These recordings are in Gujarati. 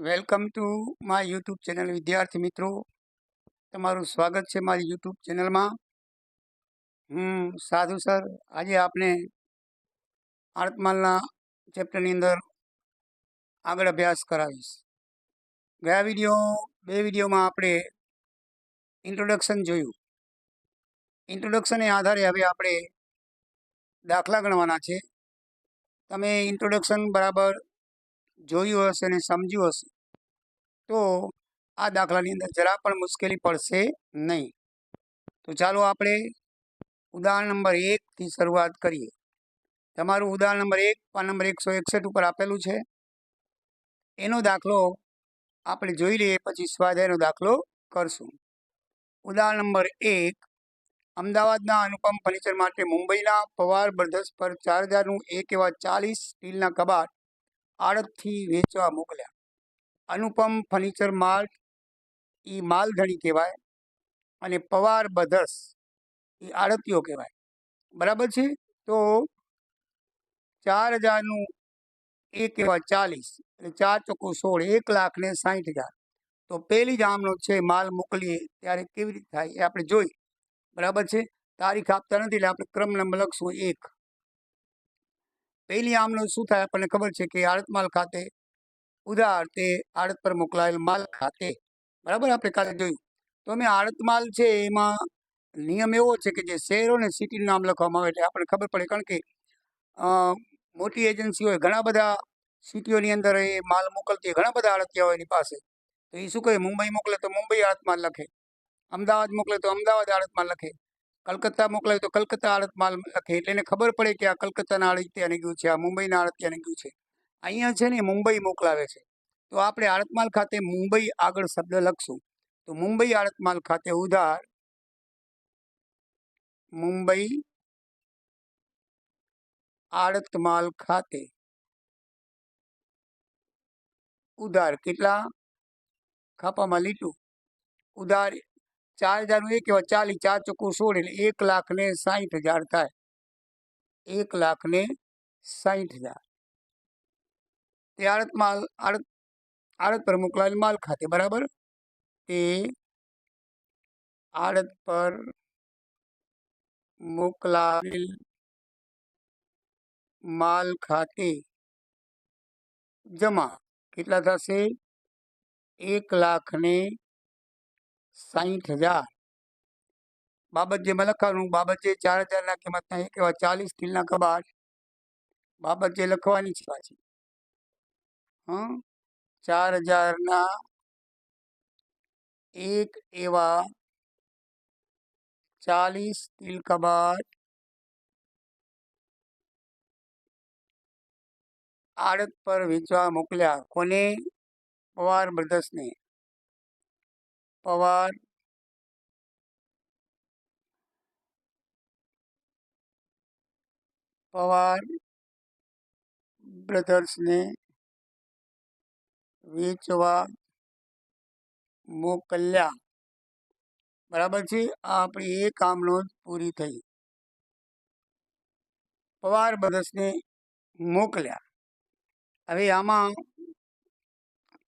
Welcome to my YouTube channel. વિદ્યાર્થી મિત્રો, તમારું સ્વાગત છે મારી યુટ્યુબ ચેનલમાં. હું સાધુ સર આજે આપણે આળતમાલના ચેપ્ટરની અંદર આગળ અભ્યાસ કરાવીશ. ગયા બે વિડીયોમાં આપણે ઇન્ટ્રોડક્શન જોયું. ઇન્ટ્રોડક્શનને આધારે હવે આપણે દાખલા ગણવાના છે. તમે ઇન્ટ્રોડક્શન બરાબર જોયું હશે અને સમજ્યું હશે તો આ દાખલાની અંદર જરા પણ મુશ્કેલી પડશે નહીં. તો ચાલો આપણે ઉદાહરણ નંબર 1થી શરૂઆત કરીએ. તમારું ઉદાહરણ નંબર 1 પાન નંબર 161 ઉપર આપેલું છે. એનો દાખલો આપણે જોઈ લઈએ, પછી સ્વાધ્યાયનો દાખલો કરશું. ઉદાહરણ નંબર 1, અમદાવાદના અનુપમ ફર્નિચર માટે મુંબઈના પવાર બ્રધર્સ પર 4000નું એક એવા 40 સ્ટીલના કબાટ આડતથી વેચવા મોકલ્યા. અનુપમ ફર્નિચર માર્ટ એ માલધણી કહેવાય અને પવાર બ્રધર્સ એ આડતીઓ કહેવાય. બરાબર છે. તો 4000નું એક એવા 40 એટલે 4 ચોખ્ખું 16, 1,60,000. તો પહેલી જ આમનો છે માલ મોકલીએ ત્યારે કેવી રીતે થાય એ આપણે જોઈ. બરાબર છે. તારીખ આપતા નથી એટલે આપણે ક્રમ નંબર લખશું 1. પહેલી આમનો શું થાય આપણને ખબર છે કે આડત માલ ખાતે ઉધાર તે આડત પર મોકલાયેલ માલ ખાતે. બરાબર, આપણે કાલે જોયું. તો અમે આડત માલ છે એમાં નિયમ એવો છે કે જે શહેરો અને સિટીનું નામ લખવામાં આવે એટલે આપણને ખબર પડે. કારણ કે મોટી એજન્સી હોય, ઘણા બધા સિટીઓની અંદર એ માલ મોકલતી હોય, ઘણા બધા આડતિયા હોય એની પાસે. તો એ શું કહે, મુંબઈ મોકલે તો મુંબઈ આડત માલ લખે, અમદાવાદ મોકલે તો અમદાવાદ આડત માલ લખે, કલકત્તા મોકલાય તો કલકત્તા આડત માલ લખે. એટલે એને ખબર પડે કે આ કલકત્તાના આડતિયાને ગયું છે, આ મુંબઈના આડતિયાને ગયું છે. અહીંયા છે ને મુંબઈ મોકલાવે છે, તો આપણે આડત માલ ખાતે મુંબઈ આગળ શબ્દ લખશું. તો મુંબઈ આડત માલ ખાતે ઉધાર, મુંબઈ આડત માલ ખાતે ઉધાર કેટલા ખાપામાં લીટું ઉધાર 4000નું એક એવા 40, 4 ચોખ્ખું 16 એટલે 1,60,000 થાય. 1,60,000 તે આડત માલ આડત પર મોકલાયેલ માલ ખાતે. બરાબર, તે આડત પર મોકલાવેલ માલ ખાતે જમા કેટલા થશે? 1,60,000. બાબત જે લખવાનું, બાબત જે 4000ના કિંમતના એક એવા 40 સ્ટીલના કબાટ, બાબત જે લખવાની છે પાછી. 4000ના એક એવા 40 સ્ટીલ કબાટ આડત પર વેચવા મોકલ્યા. કોને? પવાર બ્રધર્સને. પવાર બ્રધર્સને વેચવા મોકલ્યા. બરાબર છે. આ આપણી એક કામનો પૂરી થઈ. પવાર બ્રધર્સને મોકલ્યા. હવે આમાં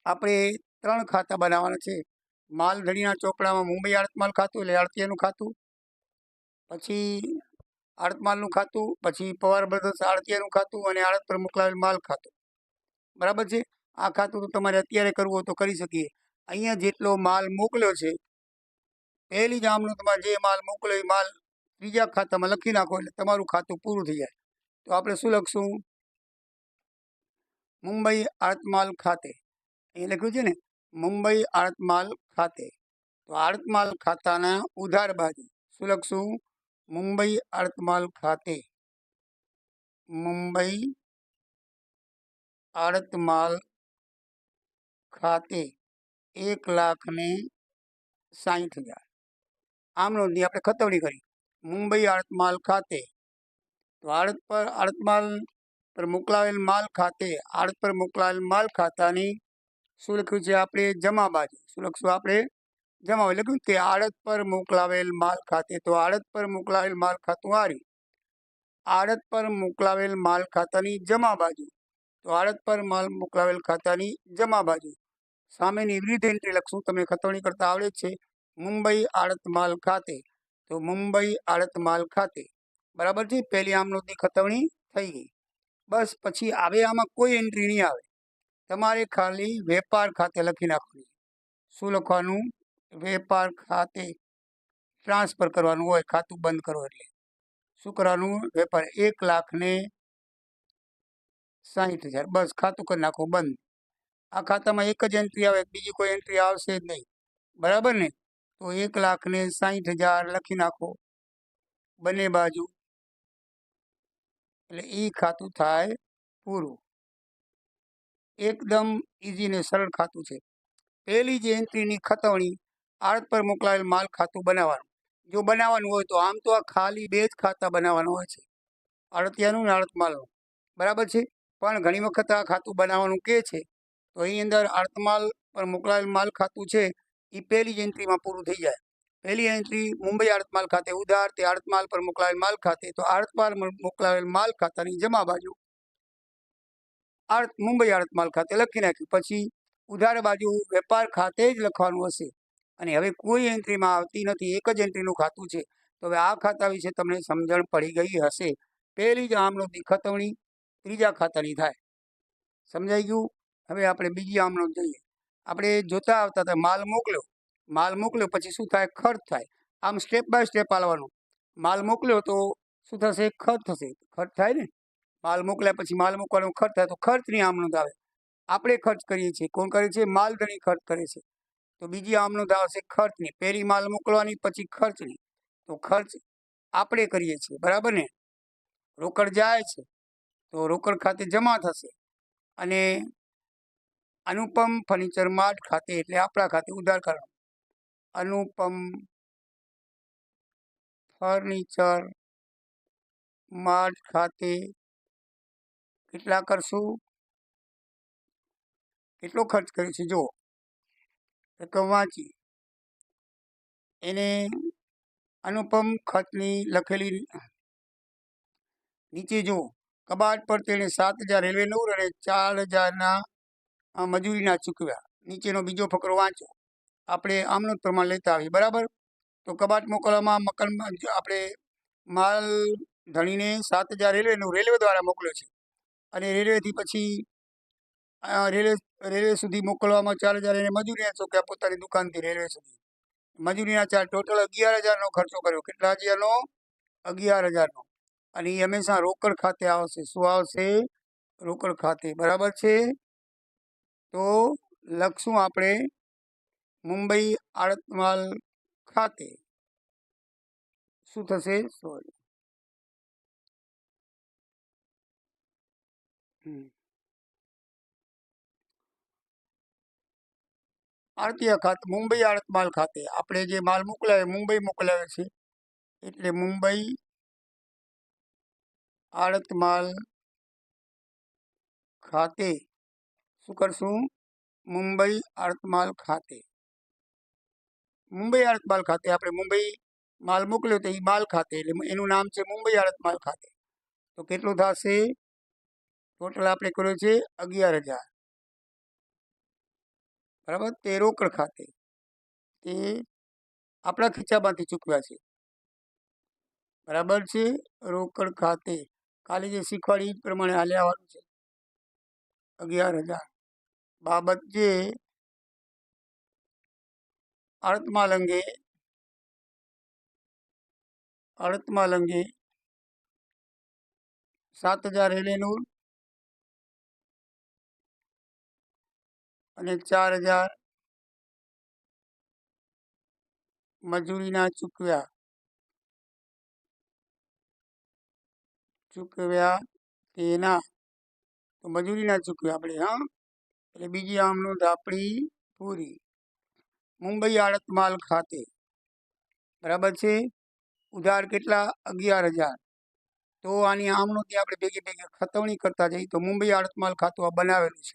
આપણે 3 ખાતા બનાવવાના છે. માલધણીના ચોપડામાં મુંબઈ આડત માલ ખાતું એટલે આડતિયાનું ખાતું, પછી આડત માલનું ખાતું, પછી પવાર બ્રધર્સ આડતિયાનું ખાતું અને આડત પર મોકલાવેલ માલ ખાતું. બરાબર છે. આ ખાતું તો તમારે અત્યારે કરવું હોય તો કરી શકીએ. અહીંયા જેટલો માલ મોકલ્યો છે, પહેલી જ આમનો તમારે જે માલ મોકલ્યો એ માલ ત્રીજા ખાતામાં લખી નાખો એટલે તમારું ખાતું પૂરું થઈ જાય. તો આપણે શું લખશું? મુંબઈ આડત માલ ખાતે. અહીં લખ્યું છે ને મુંબઈ આડત માલ ખાતે. તો આડત માલ ખાતાના ઉધાર બાજુ શું લખશું? મુંબઈ આડત માલ ખાતે. મુંબઈ આડત માલ ખાતે 1,60,000. આમ નોંધની આપણે ખતવણી કરી. મુંબઈ આડત માલ ખાતે, તો આડત માલ પર મોકલાવેલ માલ ખાતે, આડત પર મોકલાવેલ માલ ખાતાની શું લખ્યું છે આપણે? જમા બાજુ. શું લખશું આપણે? જમા. લખ્યું તે આડત પર મોકલાવેલ માલ ખાતે. તો આડત પર મોકલાવેલ માલ ખાતું આ રહ્યું. આડત પર મોકલાવેલ માલ ખાતાની જમા બાજુ. તો આડત પર માલ મોકલાવેલ ખાતાની જમા બાજુ. સામેની વિરુદ્ધ એન્ટ્રી લખશું. તમને ખતવણી કરતા આવડે જ છે. મુંબઈ આડત માલ ખાતે, તો મુંબઈ આડત માલ ખાતે, બરાબર છે. પહેલી આમ નોંધની ખતવણી થઈ ગઈ. બસ પછી આવે આમાં કોઈ એન્ટ્રી નહીં આવે. તમારે ખાલી વેપાર ખાતે લખી નાખવાનું. શું લખવાનું? વેપાર ખાતે ટ્રાન્સફર કરવાનું હોય. ખાતું બંધ કરો એટલે શું કરવાનું? વેપાર 1,60,000. બસ ખાતું કરી નાખો બંધ. આ ખાતામાં એક જ એન્ટ્રી આવે, બીજી કોઈ એન્ટ્રી આવશે જ નહીં. બરાબર ને? તો 1,60,000 લખી નાખો બંને બાજુ, એટલે એ ખાતું થાય પૂરું. એકદમ ઈઝી ને સરળ ખાતું છે. પહેલી જ એન્ટ્રીની ખતવણી આડત પર મોકલાયેલ માલ ખાતું બનાવવાનું. જો બનાવવાનું હોય તો આમ તો આ ખાલી બે જ ખાતા બનાવવાનું હોય છે, આડતિયાનું ને આડત માલનું, બરાબર છે. પણ ઘણી વખત આ ખાતું બનાવવાનું કહે છે, તો એની અંદર આડત માલ પર મોકલાયેલ માલ ખાતું છે એ પહેલી જ એન્ટ્રીમાં પૂરું થઈ જાય. પહેલી એન્ટ્રી મુંબઈ આડત માલ ખાતે ઉધાર, તે આડત માલ પર મોકલાયેલ માલ ખાતે, તો આડત માલ મોકલાયેલ માલ ખાતાની જમા બાજુ મુંબઈ આડત માલ ખાતે લખી નાખ્યું. પછી ઉધાર બાજુ વેપાર ખાતે જ લખવાનું હશે. અને હવે કોઈ એન્ટ્રીમાં આવતી નથી, એક જ એન્ટ્રીનું ખાતું છે. તો હવે આ ખાતા વિશે તમને સમજણ પડી ગઈ હશે. પહેલી જ આમ નોંધની ખતવણી ત્રીજા ખાતાની થાય. સમજાઈ ગયું? હવે આપણે બીજી આમ નોંધ જોઈએ. આપણે જોતા આવતા હતા માલ મોકલ્યો પછી શું થાય? ખર્ચ થાય. આમ સ્ટેપ બાય સ્ટેપ હાલવાનું. માલ મોકલ્યો તો શું થશે? ખર્ચ થશે. ખર્ચ થાય ને, માલ મોકલ્યા પછી માલ મૂકવાનો ખર્ચ થાય, તો ખર્ચની આમ નોંધ આવે. આપણે ખર્ચ કરીએ છીએ. કોણ કરે છે? માલધણી ખર્ચ કરે છે. તો બીજી આમ નોંધ આવશે ખર્ચની. પહેલી માલ મોકલવાની, પછી ખર્ચની. તો ખર્ચ આપણે કરીએ છીએ, બરાબર ને? રોકડ જાય છે તો રોકડ ખાતે જમા થશે. અને અનુપમ ફર્નિચર માર્ટ ખાતે એટલે આપણા ખાતે ઉધાર કરવાનું. અનુપમ ફર્નિચર માર્ટ ખાતે કેટલા કરશું? કેટલો ખર્ચ કર્યો છે? જો રકમ વાંચી એને અનુપમ ખર્ચની લખેલી નીચે જુઓ. કબાટ પર તેણે 7,000 રેલવે નૂર અને 4,000 મજૂરીના ચૂકવ્યા. નીચેનો બીજો ફકરો વાંચો. આપણે આમનું પ્રમાણ લેતા આવીએ, બરાબર? તો કબાટ મોકલવામાં મકાનમાં આપણે માલ ધણીને 7,000 રેલવે દ્વારા મોકલ્યો છે. અને રેલવેથી પછી રેલવે સુધી મોકલવામાં 4,000 એને મજૂરીના ચૂકવ્યા પોતાની દુકાનથી રેલવે સુધી. મજૂરીના ચાર્જ ટોટલ 11,000નો ખર્ચો કર્યો. કેટલા હજારનો? 11,000નો. અને એ હંમેશા રોકડ ખાતે આવશે. શું આવશે? રોકડ ખાતે, બરાબર છે. તો લખશું આપણે મુંબઈ આડત માલ ખાતે શું થશે? સોરી, આડતિયા ખાતે, મુંબઈ આડત માલ ખાતે આપણે જે માલ મોકલાવે મુંબઈ મોકલાવે છે, એટલે મુંબઈ આડત માલ ખાતે શું કરશું? મુંબઈ આડત માલ ખાતે. મુંબઈ આડત માલ ખાતે આપણે મુંબઈ માલ મોકલ્યો તો એ માલ ખાતે, એટલે એનું નામ છે મુંબઈ આડત માલ ખાતે. તો કેટલું થશે? ટોટલ આપણે કર્યો છે 11,000, બરાબર. તે રોકડ ખાતે, તે આપણા ખીચામાંથી ચૂકવ્યા છે, બરાબર છે. રોકડ ખાતે ખાલી જે શીખવાડી એ પ્રમાણે હાલે આવવાનું છે. 11,000 બાબત જે આડત માલ અંગે 7,000 રેલવે નૂર અને 4,000 મજૂરીના ચૂકવ્યા તેના, તો મજૂરીના ચૂકવ્યા આપણે, હા. એટલે બીજી આમ નોંધ આપણી પૂરી. મુંબઈ આડત માલ ખાતે, બરાબર છે. ઉધાર કેટલા? 11,000. તો આની આમ નોંધની આપણે ભેગી ખતવણી કરતા જઈએ તો મુંબઈ આડત માલ ખાતું આ બનાવેલું છે.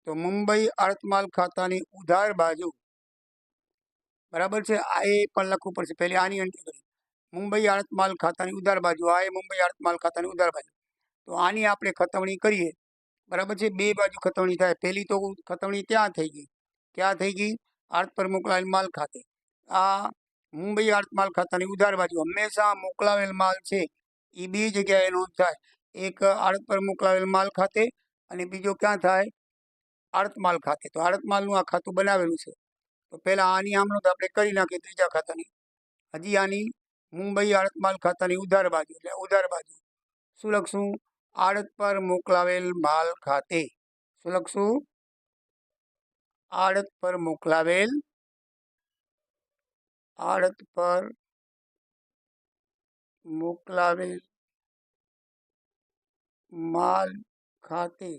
તો મુંબઈ આડત માલ ખાતાની ઉધાર બાજુ, બરાબર છે. આ એ પણ લખવું પડશે. પહેલી આની એન્ટ્રી કરી મુંબઈ આડત માલ ખાતાની ઉધાર બાજુ. આ એ મુંબઈ આડત માલ ખાતાની ઉધાર બાજુ. તો આની આપણે ખતવણી કરીએ બરાબર છે, બે બાજુ ખતવણી થાય. પહેલી તો ખતવણી ત્યાં થઈ ગઈ, ક્યાં થઈ ગઈ? આર્ત પર મોકલાવેલ માલ ખાતે. આ મુંબઈ આર્ત માલ ખાતાની ઉધાર બાજુ હંમેશા મોકલાવેલ માલ છે એ બે જગ્યાએ નોંધ થાય. એક આડત પર મોકલાવેલ માલ ખાતે અને બીજો ક્યાં થાય? આડત માલ ખાતે. તો આડત માલનું આ ખાતું બનાવેલું છે. તો પહેલા આની આમ નોંધ આપણે કરી નાખીએ ત્રીજા ખાતાની. હજી આની મુંબઈ આડત માલ ખાતાની ઉધાર બાજુ, એટલે ઉધાર બાજુ શું લખશું? આડત પર મોકલાવેલ માલ ખાતે. શું લખશું? આડત પર મોકલાવેલ માલ ખાતે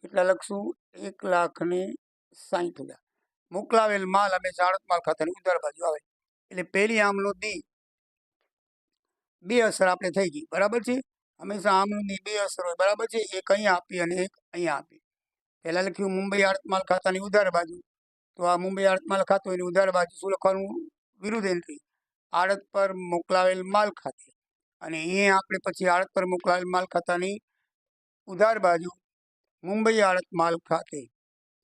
કેટલા લખશું? 1,60,000. મોકલાવેલ માલ હંમેશા આડત માલ ખાતાની ઉધાર બાજુ આવે. એટલે પહેલી આમ નોંધની બે અસર આપણે થઈ ગઈ. બરાબર છે, હંમેશા આમ નોંધની બે અસર હોય. બરાબર છે, એક અહીંયા આપી અને એક અહીંયા આપી. પહેલા લખ્યું મુંબઈ આડત માલ ખાતાની ઉધાર બાજુ. તો આ મુંબઈ આડત માલ ખાતું એની ઉધાર બાજુ શું લખવાનું? વિરુદ્ધ એન્ટ્રી આડત પર મોકલાવેલ માલ ખાતે. અને અહીંયા આપણે પછી આડત પર મોકલાવેલ માલ ખાતાની ઉધાર બાજુ મુંબઈ આડત માલ ખાતે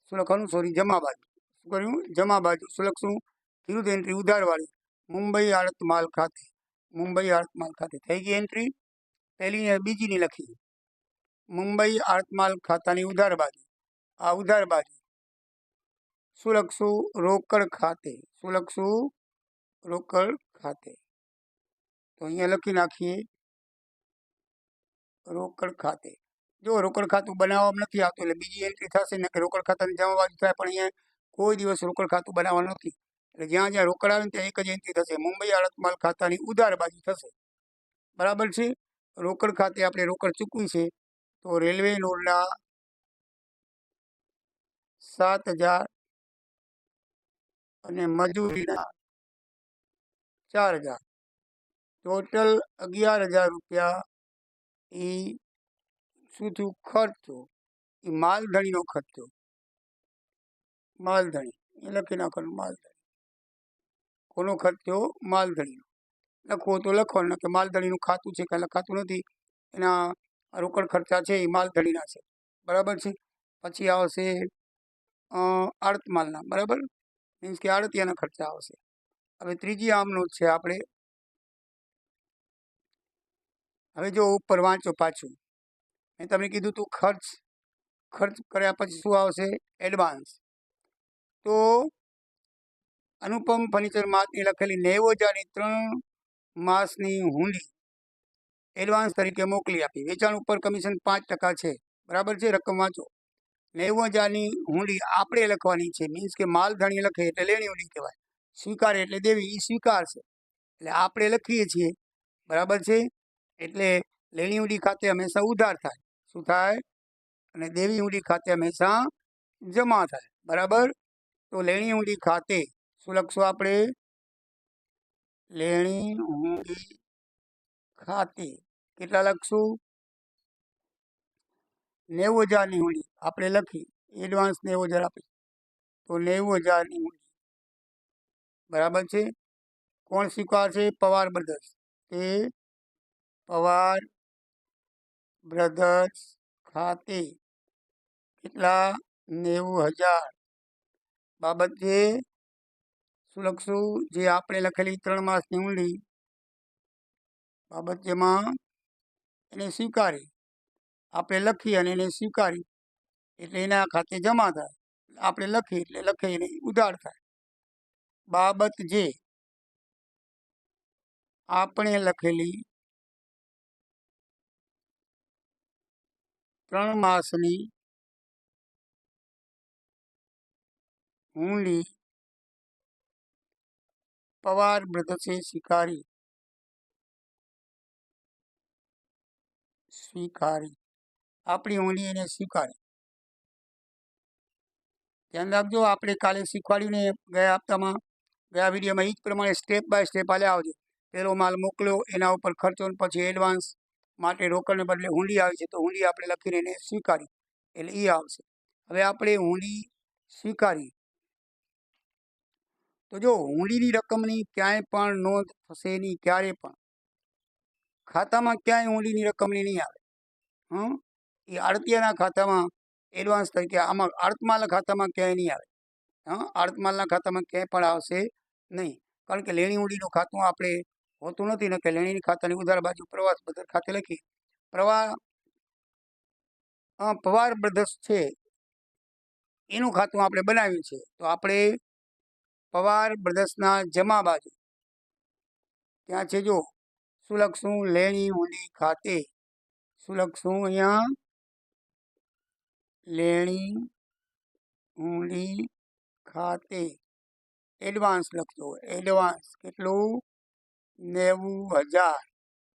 શું લખવાનું? સોરી, જમા બાજુ. શું કર્યું? જમા બાજુ. શું લખશું? વિરુદ્ધ એન્ટ્રી ઉધારવાળી મુંબઈ આડત માલ ખાતે. મુંબઈ આડત માલ ખાતે થઈ ગઈ એન્ટ્રી. પહેલી બીજીની લખી મુંબઈ આડત માલ ખાતાની ઉધાર બાજુ. આ ઉધાર બાજુ શું લખશું? રોકડ ખાતે. શું લખશું? રોકડ ખાતે. તો અહીંયા લખી નાખીએ રોકડ ખાતે. જો રોકડ ખાતું બનાવવામાં નથી આવતું એટલે બીજી એન્ટ્રી થશે ને કે રોકડ ખાતાની જમા બાજુ થાય, પણ અહીંયા કોઈ દિવસ રોકડ ખાતું બનાવવાનું નથી. એટલે જ્યાં જ્યાં રોકડ આવે ને ત્યાં એક જ એન્ટ્રી થશે, મુંબઈ આડત માલ ખાતાની ઉધાર બાજુ થશે. બરાબર છે, રોકડ ખાતે આપણે રોકડ ચૂકવી છે તો રેલવે નોરના 7,000 અને મજૂરીના 4,000, ટોટલ 11,000 રૂપિયા એ શું થયું? ખર્ચો. એ માલધણીનો ખર્ચો. માલધણી એ લખી નાખવાનું. માલધણી કોનો ખર્ચો? માલધણીનો. લખવો તો લખવાનું કે માલધણીનું ખાતું છે, કાંઈ લખાતું નથી. એના રોકડ ખર્ચા છે એ માલધણીના છે. બરાબર છે. પછી આવશે આડત માલના. બરાબર, મીન્સ કે આડતિયાના ખર્ચા આવશે. હવે ત્રીજી આમનો છે આપણે. હવે જો ઉપર વાંચો પાછું. મેં તમને કીધું તું ખર્ચ કર્યા પછી શું આવશે? એડવાન્સ. તો અનુપમ ફર્નિચર માર્ટની લખેલી 90,000ની 3 માસની હુંડી એડવાન્સ તરીકે મોકલી આપી. વેચાણ ઉપર કમિશન 5% છે. બરાબર છે, રકમ વાંચો. 90,000ની હુંડી આપણે લખવાની છે, મીન્સ કે માલધણી લખે એટલે લેણી હુંડી કહેવાય. સ્વીકારે એટલે દેવી, એ સ્વીકારશે એટલે આપણે લખીએ છીએ. બરાબર છે, એટલે લેણી હુંડી ખાતે હંમેશા ઉધાર થાય. શું થાય? અને દેવી હુંડી ખાતે હંમેશા જમા થાય. બરાબર, તો લેણી હુંડી ખાતે શું લખશું આપણે? લેણી હુંડી ખાતે કેટલા લખશું? 90,000ની હુંડી આપણે લખી, એડવાન્સ 90,000 આપી, તો 90,000ની હુંડી. બરાબર છે, કોણ સ્વીકારશે? પવાર બ્રધર્સ. તે પવાર બ્રધર્સ ખાતે કેટલા? 90,000 બાબત છે. શું લખશું? જે આપણે લખેલી 3 માસની હુંડી બાબત જેમાં એને સ્વીકારી આપણે લખી અને એને સ્વીકારી એટલે એના ખાતે જમા થાય. આપણે લખી એટલે લખે એને ઉધાર થાય. બાબત જે આપણે લખેલી 3 માસની હુંડી પવાર બ્રધર્સે સ્વીકારી. આપણી હુંડી એને સ્વીકારી. ધ્યાન રાખજો, આપણે કાલે શીખવાડ્યું ને ગયા હપ્તામાં, ગયા વિડીયોમાં એ જ પ્રમાણે સ્ટેપ બાય સ્ટેપ હાલ્યા આવજો. પહેલો માલ મોકલ્યો, એના ઉપર ખર્ચો, પછી એડવાન્સ માટે રોકડને બદલે હુંડી આવી છે તો હુંડી આપણે લખીને એને સ્વીકારી એટલે એ આવશે. હવે આપણે હુંડી સ્વીકારી તો જો હુંડીની રકમની ક્યાંય પણ નોંધ થશે નહીં. ક્યારે પણ ખાતામાં ક્યાંય હુંડીની રકમની નહીં આવે. એ આડતિયાના ખાતામાં એડવાન્સ તરીકે આમાં આડતમાલના ખાતામાં ક્યાંય નહીં આવે. હા, આડતમાલના ખાતામાં ક્યાંય પણ આવશે નહીં, કારણ કે લેણી ઊંડીનું ખાતું આપણે હોતું નથી ને, કે લેણીની ખાતાની ઉધાર બાજુ પ્રવાસ બદર ખાતે લખી પવાર બ્રધર્સ છે એનું ખાતું આપણે બનાવ્યું છે. તો આપણે પવાર બ્રધર્સના જમા બાજુ ત્યાં છે, જો શું લખશું? લેણી ઊંડી ખાતે. શું લખશું અહીંયા? લેણી ઊંડી ખાતે એડવાન્સ લખજો. એડવાન્સ કેટલું? 90,000.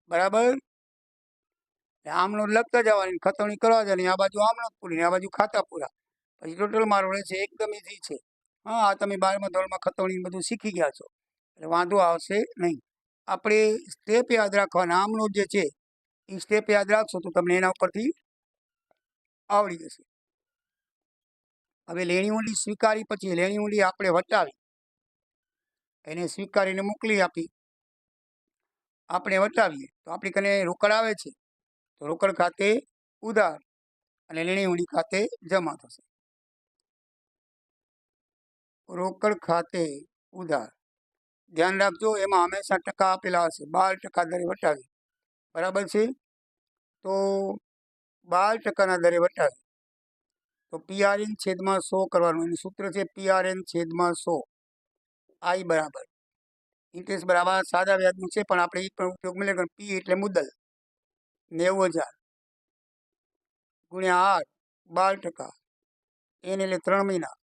બરાબર. આમનો લખતા જવાની, ખતવણી કરવા જવાની. આ બાજુ આમનો પૂરી, આ બાજુ ખાતા પૂરા. પછી ટોટલ મારો રહે છે. એકદમ ઈઝી છે. હા, આ તમે 12મા ધોરણમાં ખતવણી બધું શીખી ગયા છો એટલે વાંધો આવશે નહીં. આપણે સ્ટેપ યાદ રાખવાના. આમનો જે છે એ સ્ટેપ યાદ રાખશો તો તમને એના ઉપરથી આવડી જશે. હવે લેણી ઊંડી સ્વીકારી પછી લેણી ઊંડી આપણે વટાવી, એને સ્વીકારીને મોકલી આપી, આપણે વટાવીએ તો આપણી કને રોકડ આવે છે, તો રોકડ ખાતે ઉધાર અને લેણી ઊંડી ખાતે જમા થશે. રોકડ ખાતે ઉધાર ધ્યાન રાખજો, એમાં હંમેશા ટકા આપેલા હશે. 12% દરે વટાવી. બરાબર છે. તો 12%ના દરે વટાવી તો PRN છેદમાં 100 કરવાનું. એનું સૂત્ર છે PRN છેદમાં 100. I બરાબર ઇન્ટરેસ્ટ બરાબર સાદા વ્યાજનું છે, પણ આપણે એ પણ ઉપયોગમાં લે. P એટલે મુદ્દલ 90,000 ગુણ્યા 8 12%. N એટલે 3 મહિના.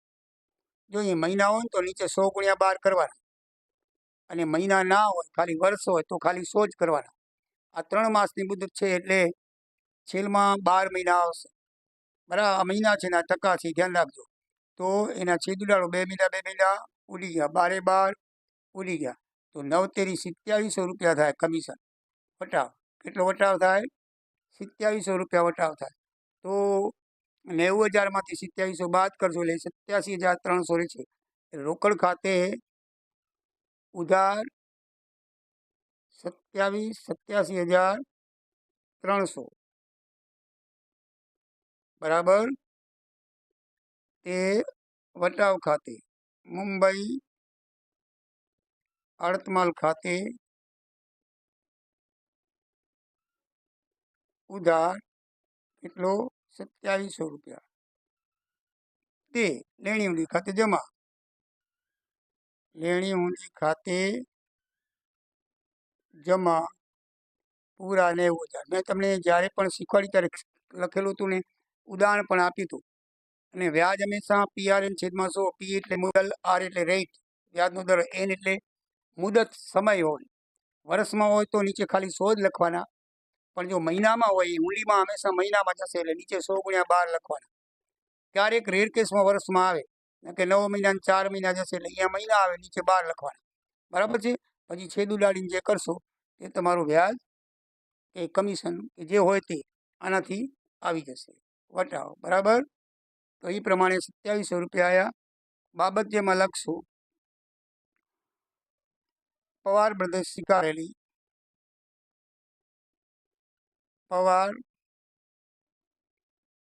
જો એ મહિના હોય તો નીચે 100 ગુણ્યા 12 કરવાના, અને મહિના ના હોય ખાલી વર્ષ હોય તો ખાલી 100 જ કરવાના. આ 3 માસની મુદત છે એટલે છેલ્લમાં 12 મહિના આવશે. બરાબર. આ મહિના છે ને આ ટકા છે, ધ્યાન રાખજો. તો એના છેદ ઉડાડો. 2 મહિના ઉડી ગયા. 12 12 ઉડી ગયા. તો 9 તેરી 2700 રૂપિયા થાય કમિશન વટાવ. કેટલો વટાવ થાય? 2700 રૂપિયા વટાવ થાય. તો 90,000માંથી 2700 બાદ કરશો એટલે 87,300 રહે છે. રોકડ ખાતે ઉધાર 87,300 બરાબર. તે વટાવ ખાતે મુંબઈ આડતમાલ ખાતે ઉધાર કેટલો? 2700 રૂપિયા. તે લેણી ઊંડી ખાતે જમા. લેણી ઊંડી ખાતે જમા પૂરા 90,000. મેં તમને જ્યારે પણ શીખવાડી ત્યારે લખેલું હતું ને, ઉદાહરણ પણ આપ્યું હતું. અને વ્યાજ હંમેશા PRN છેદમાં 100. P એટલે મુદ્દલ, R એટલે રેટ વ્યાજનો દર, N એટલે મુદત સમય હોય. વર્ષમાં હોય તો નીચે ખાલી 100 જ લખવાના, પણ જો મહિનામાં હોય ઊંડીમાં હંમેશા મહિનામાં જશે એટલે નીચે 100 ગુણ્યા 12 લખવાના. ક્યારેક રેર કેસમાં વર્ષમાં આવે કે 9 મહિના 4 મહિના જશે એટલે અહીંયા મહિના આવે, નીચે 12 લખવાના. બરાબર છે. પછી છેદ ઉડાડીને જે કરશો એ તમારું વ્યાજ કે કમિશન કે જે હોય તે આનાથી આવી જશે વટાવ. બરાબર. તો એ પ્રમાણે 2700 રૂપિયા આવ્યા. બાબત જેમાં લખશું પવાર બ્રધર્સ સ્વીકારેલી, પવાર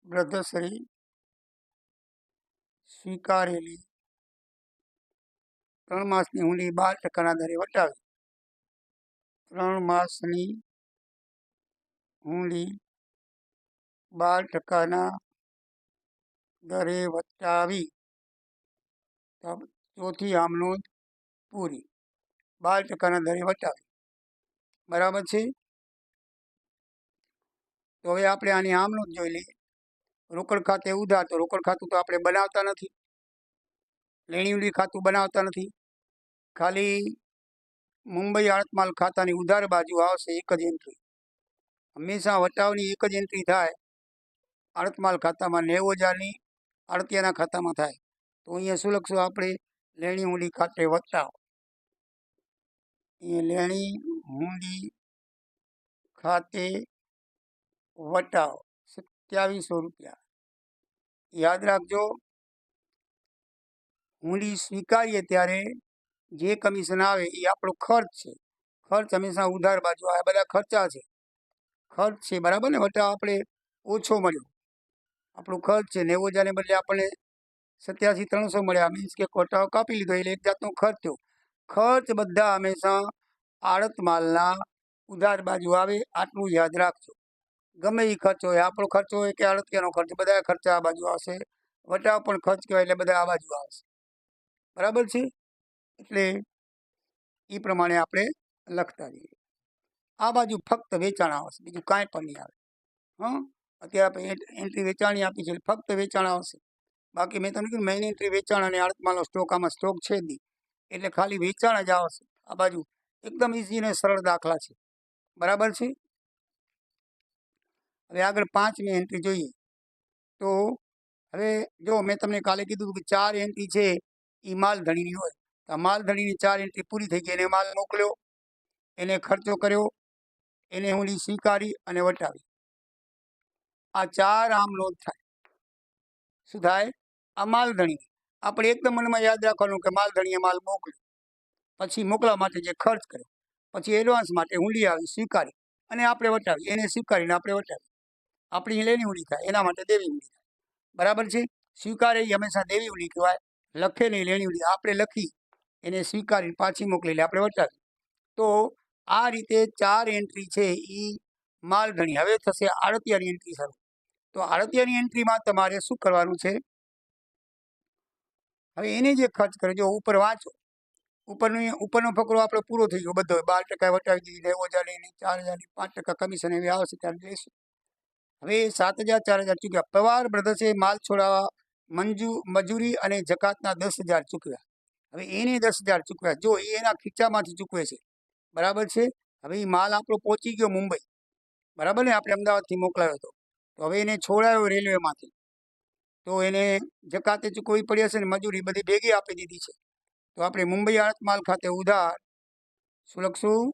બ્રધર્સરી સ્વીકારેલી 3 માસની ઊંડી 12%ના દરે વટાવી. 3 માસની ઊંડી 12%ના દરે વટાવી. ચોથી આમનોંધ પૂરી. 12%ના દરે વટાવી. બરાબર છે. તો હવે આપણે આની આમનોંધ જોઈ લઈએ. રોકડ ખાતે ઉધાર, તો રોકડ ખાતું તો આપણે બનાવતા નથી. લેણી ઊંડી ખાતું બનાવતા નથી. ખાલી મુંબઈ આડતમાલ ખાતાની ઉધાર બાજુ આવશે એક જ એન્ટ્રી. હંમેશા વટાવની એક જ એન્ટ્રી થાય આડતમાલ ખાતામાં. 90,000ની આડતિયાના ખાતામાં થાય. તો અહીંયા શું લખશું આપણે? લેણી ઊંડી ખાતે વટાવ. અહીંયા લેણી ઊંડી ખાતે વટાવ 2700 રૂપિયા. યાદ રાખજો, ઊંડી સ્વીકારીએ ત્યારે જે કમિશન આવે એ આપણો ખર્ચ છે. ખર્ચ હંમેશા ઉધાર બાજુ. આ બધા ખર્ચા છે, ખર્ચ છે. બરાબર ને. વટાવ આપણે ઓછો મળ્યો આપણું ખર્ચ છે 90,000 ને બદલે આપણને 87,300 મળ્યા, મીન્સ કે કોટાઓ કાપી લીધો એટલે એક જાતનો ખર્ચ થયો. ખર્ચ બધા હંમેશા આડત માલના ઉધાર બાજુ આવે, આટલું યાદ રાખજો. ગમે એ ખર્ચ હોય, આપણો ખર્ચ હોય કે આડતિયાનો ખર્ચ, બધા ખર્ચ આ બાજુ આવશે. વટાવ પણ ખર્ચ કહેવાય એટલે બધા આ બાજુ આવશે. બરાબર છે? એટલે એ પ્રમાણે આપણે લખતા જઈએ. આ બાજુ ફક્ત વેચાણ આવશે, બીજું કાંઈ પણ નહીં આવે. અત્યારે આપણે એન્ટ્રી વેચાણી આપી છે એટલે ફક્ત વેચાણ આવશે. બાકી મેં તમને કીધું મેઇન એન્ટ્રી વેચાણ અને આડતમાલનો સ્ટોક, આમાં સ્ટોક છે જ નહીં, એટલે ખાલી વેચાણ જ આવશે. આ બાજુ એકદમ ઇઝી અને સરળ દાખલા છે. બરાબર છે? હવે આગળ 5મી એન્ટ્રી જોઈએ. તો હવે જો મેં તમને કાલે કીધું કે 4 એન્ટ્રી છે એ માલધણીની હોય. તો આ માલધણીની 4 એન્ટ્રી પૂરી થઈ ગઈ, એને માલ મોકલ્યો, એને ખર્ચો કર્યો, એને હું સ્વીકારી અને વટાવી. આ 4 આમ નોંધ થાય. શું થાય? આ માલધણી. આપણે એકદમ મનમાં યાદ રાખવાનું કે માલધણીએ માલ મોકલ્યો, પછી મોકલવા માટે જે ખર્ચ કર્યો, પછી એડવાન્સ માટે હુંડી આવી સ્વીકારી અને આપણે વટાવી, એને સ્વીકારીને આપણે વટાવી. આપણી લેણી હુંડી થાય, એના માટે દેવી હુંડી થાય. બરાબર છે? સ્વીકારે એ હંમેશા દેવી હુંડી કહેવાય, લખે નહીં લેણી હુંડી. આપણે લખી એને સ્વીકારી પાછી મોકલી આપણે વટાવી. તો આ રીતે 4 એન્ટ્રી છે એ માલધણી. હવે થશે આડતિયાની એન્ટ્રી શરૂ. તો આડતિયાની એન્ટ્રીમાં તમારે શું કરવાનું છે? હવે એને જે ખર્ચ કરે, જો ઉપર વાંચો, ઉપરનો ફકરો આપણો પૂરો થઈ ગયો બધો. 12% વટાવી દીધી, 90,000 4,000 5% કમિશન એવી આવશે ત્યારે લઈશું. હવે 7,000 4,000 ચૂક્યા. પવાર બ્રધર્સે માલ છોડાવવા મજૂરી અને જકાતના 10,000 ચૂકવ્યા. હવે એને 10,000 ચૂકવ્યા. જો એ એના ખીચામાંથી ચૂકવે છે. બરાબર છે? હવે એ માલ આપણો પહોંચી ગયો મુંબઈ. બરાબર ને? આપણે અમદાવાદથી મોકલાયો હતો. તો હવે એને છોડાયો રેલવેમાંથી, તો એને જકાતે ચૂકવવી પડી હશે ને, મજૂરી બધી ભેગી આપી દીધી છે. તો આપણે મુંબઈ આડત માલ ખાતે ઉધાર શું લખશું?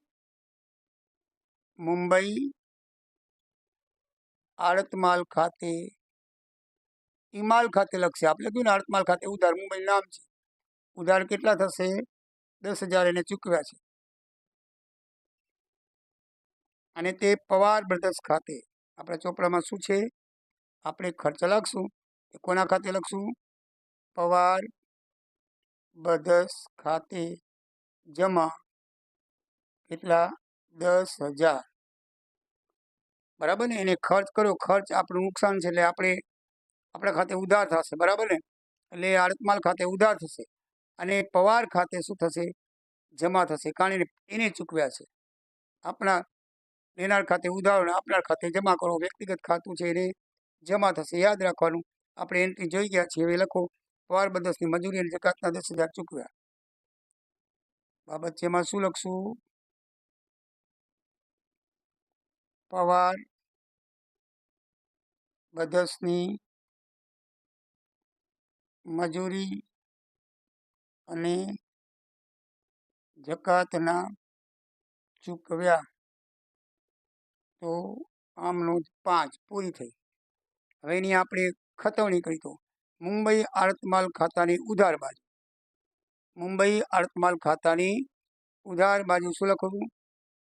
મુંબઈ આડત માલ ખાતે, એ માલ ખાતે લખશે. આપણે લખ્યું ને આડત માલ ખાતે ઉધાર, મુંબઈ નામ છે. ઉધાર કેટલા થશે? 10,000 એને ચૂકવ્યા છે. અને તે પવાર બ્રધર્સ ખાતે, આપણા ચોપડામાં શું છે? આપણે ખર્ચ લખશું. કોના ખાતે લખશું? પવાર બ્રધર્સ ખાતે જમા. કેટલા? 10,000. બરાબર ને? એને ખર્ચ કર્યો. ખર્ચ આપણું નુકસાન છે એટલે આપણા ખાતે ઉધાર થશે. બરાબર ને? એટલે આડતમાલ ખાતે ઉધાર થશે અને પવાર ખાતે શું થશે? જમા થશે, કારણ એને ચૂકવ્યા છે. આપણા લેનાર ખાતે ઉધાર અને આપનાર ખાતે જમા કરો. વ્યક્તિગત ખાતું છે એને જમા થશે. યાદ રાખવાનું. આપણે એન્ટ્રી જોઈ ગયા છીએ. હવે લખો પવાર બ્રધર્સની મજૂરી અને જકાતના 10,000 ચૂકવ્યા. બાબત છે એમાં શું લખશું? પવાર બ્રધર્સની મજૂરી અને જકાતના ચૂકવ્યા. તો આમ નોંધ 5 પૂરી થઈ. હવે એની આપણે ખતવણી કરી. તો મુંબઈ આડતમાલ ખાતાની ઉધાર બાજુ, મુંબઈ આડતમાલ ખાતાની ઉધાર બાજુ શું લખવું?